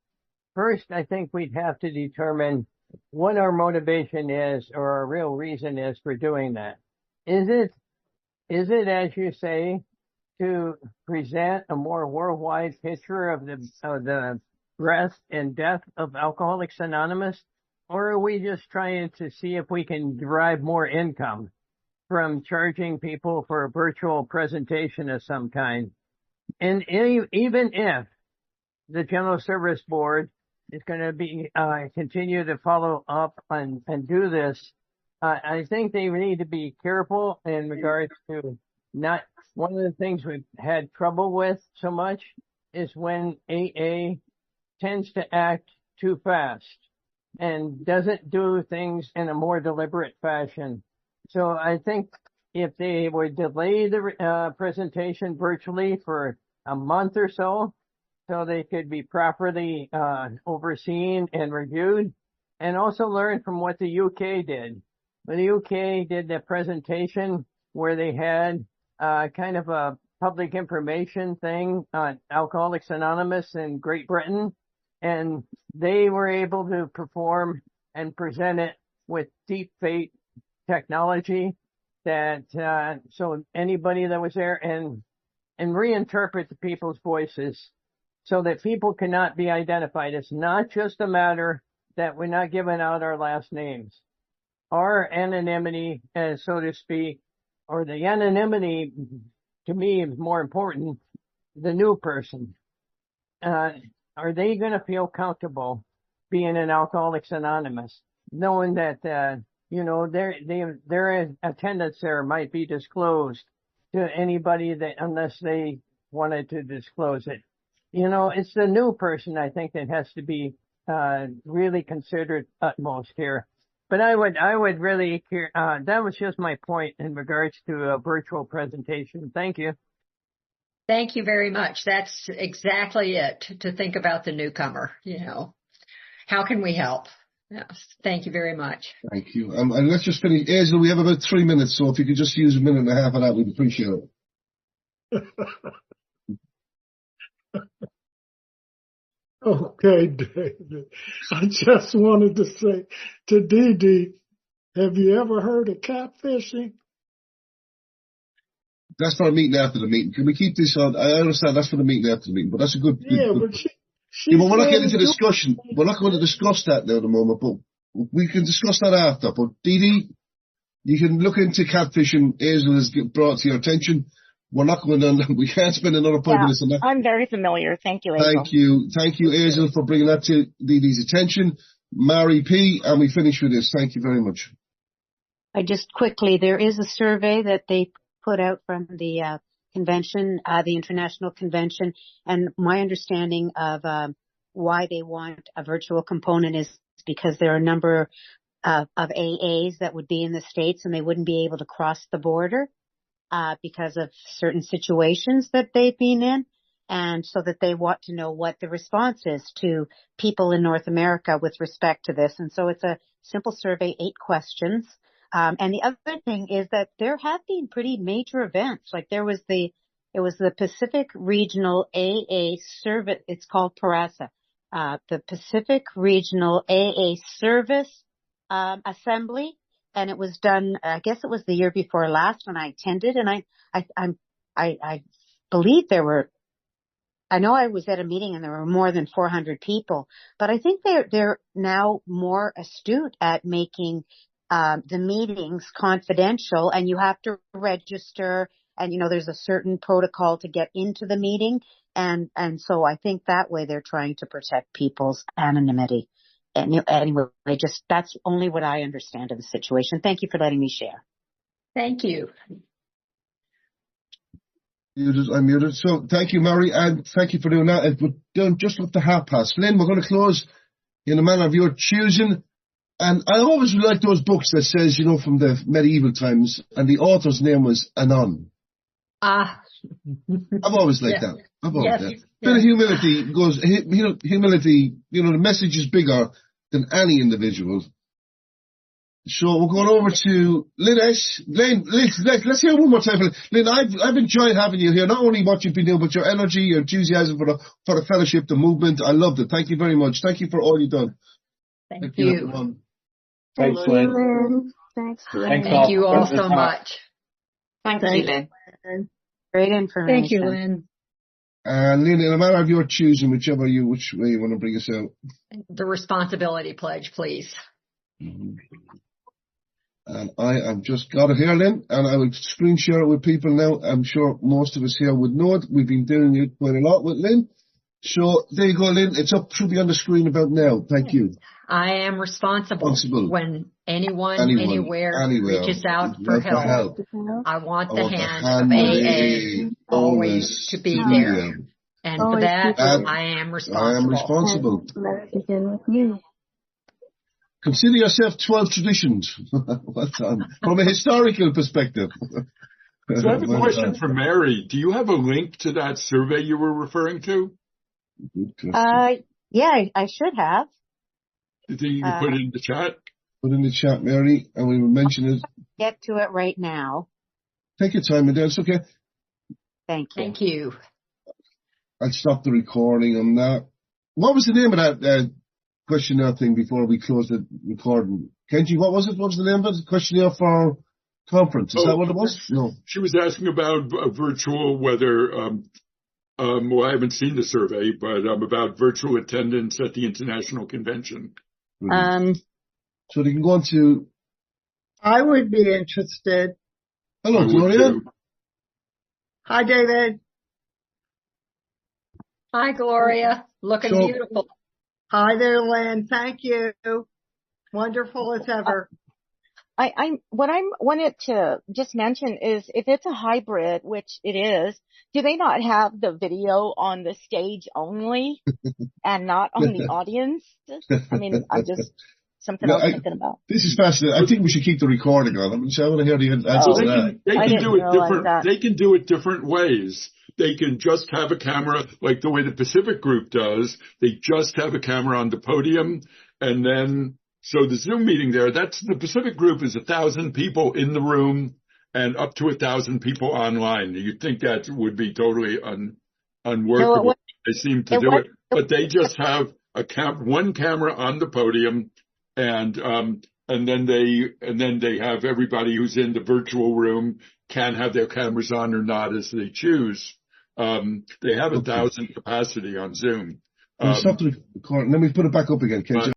first, I think we'd have to determine what our motivation is or our real reason is for doing that. Is it, as you say, to present a more worldwide picture of the breadth and depth of Alcoholics Anonymous? Or are we just trying to see if we can derive more income from charging people for a virtual presentation of some kind? And even if the General Service Board is going to be continue to follow up and do this, I think they need to be careful in regards to not. One of the things we've had trouble with so much is when AA tends to act too fast and doesn't do things in a more deliberate fashion. So I think if they would delay the presentation virtually for a month or so they could be properly overseen and reviewed, and also learn from what the UK did. When the UK did the presentation where they had kind of a public information thing on Alcoholics Anonymous in Great Britain, and they were able to perform and present it with deep fake technology that so anybody that was there and reinterpret the people's voices so that people cannot be identified. It's not just a matter that we're not giving out our last names. Our anonymity, so to speak, or the anonymity to me is more important. The new person, are they going to feel comfortable being in Alcoholics Anonymous, knowing that their attendance there might be disclosed to anybody that unless they wanted to disclose it? It's the new person, I think, that has to be really considered utmost here. But I would really care. That was just my point in regards to a virtual presentation. Thank you. Thank you very much. That's exactly it, to think about the newcomer. How can we help? Yes. Thank you very much. Thank you. And let's just finish. Hazel, we have about 3 minutes, so if you could just use a minute and a half of that, we'd appreciate it. Okay, David. I just wanted to say to Dee Dee, have you ever heard of catfishing? That's for a meeting after the meeting. Can we keep this on? I understand that's for the meeting after the meeting, but that's a good. Yeah, good. but But we're not getting into discussion. We're not going to discuss that now at the moment, but we can discuss that after. But Dee Dee, you can look into catfishing. Hazel has brought to your attention. We're not going to, we can't spend another 5 minutes on that. I'm very familiar. Thank you, Hazel. Thank you, Hazel, for bringing that to Dee Dee's attention. Mary P., and we finish with this. Thank you very much. I just quickly, there is a survey that they put out from the convention, the international convention, and my understanding of why they want a virtual component is because there are a number of AAs that would be in the States and they wouldn't be able to cross the border because of certain situations that they've been in, and so that they want to know what the response is to people in North America with respect to this. And so it's a simple survey, 8 questions. And the other thing is that there have been pretty major events. Like it was the Pacific Regional AA Service. It's called PARASA, the Pacific Regional AA Service Assembly, and it was done. I guess it was the year before last when I attended, and I believe there were. I know I was at a meeting and there were more than 400 people, but I think they're now more astute at making the meetings confidential, and you have to register, and there's a certain protocol to get into the meeting, and so I think that way they're trying to protect people's anonymity. And anyway, that's only what I understand of the situation. Thank you for letting me share. Thank you. I'm muted. So thank you, Mary, and thank you for doing that. We're doing just up to 5:30. Lynn, we're going to close in a manner of your choosing. And I always like those books that says, from the medieval times, and the author's name was Anon. I've always liked that. I've always liked that. Bit of humility goes, humility, the message is bigger than any individual. So we're going over to Lynn S. Lynn, let's hear one more time. Lynn, I've enjoyed having you here, not only what you've been doing, but your energy, your enthusiasm for the fellowship, the movement. I loved it. Thank you very much. Thank you for all you've done. Thank you. Everyone. Thanks, Lynn. Thanks, Lynn. Thank you all so much. Thank you, Lynn. Great information. Thank you, Lynn. And Lynn, in a matter of your choosing, which way you want to bring us out. The responsibility pledge, please. Mm-hmm. And I have just got it here, Lynn, and I will screen share it with people now. I'm sure most of us here would know it. We've been doing it quite a lot with Lynn. So there you go, Lynn. It's up, should be on the screen about now. Thank you. I am responsible when anyone anywhere reaches out for help. I want the hand of AA always to be there. And for that, I am responsible. I am responsible. Let it begin with you. Consider yourself 12 traditions. What's on? From a historical perspective. So I have a question for Mary. Do you have a link to that survey you were referring to? Yeah, I should have. Do you put it in the chat? Put it in the chat, Mary, and we will mention it. Get to it right now. Take your time, Adele. It's okay. Thank you. Thank you. I'll stop the recording on that. What was the name of that questionnaire thing before we close the recording? Kenji, what was it? What was the name of it? Questionnaire for conference. Is that what it was? No. She was asking about virtual, whether, well, I haven't seen the survey, but about virtual attendance at the International Convention. So they can go on to... I would be interested. Hello, Gloria. Hi, David. Hi, Gloria. Looking beautiful. Hi there, Lynn. Thank you. Wonderful as ever. What I wanted to just mention is if it's a hybrid, which it is, do they not have the video on the stage only and not on the audience? I mean, I'm just something else thinking about. This is fascinating. I think we should keep the recording on. I want to hear the answer to that. They can do it different ways. They can just have a camera like the way the Pacific Group does. They just have a camera on the podium, and then so the Zoom meeting there, that's the Pacific Group is 1,000 people in the room and up to 1,000 people online. You'd think that would be totally unworkable. No, they seem to do it, but they just have one camera on the podium, and then they have everybody who's in the virtual room can have their cameras on or not as they choose. They have 1,000 capacity on Zoom. Stop the recording. Let me put it back up again, Kenji.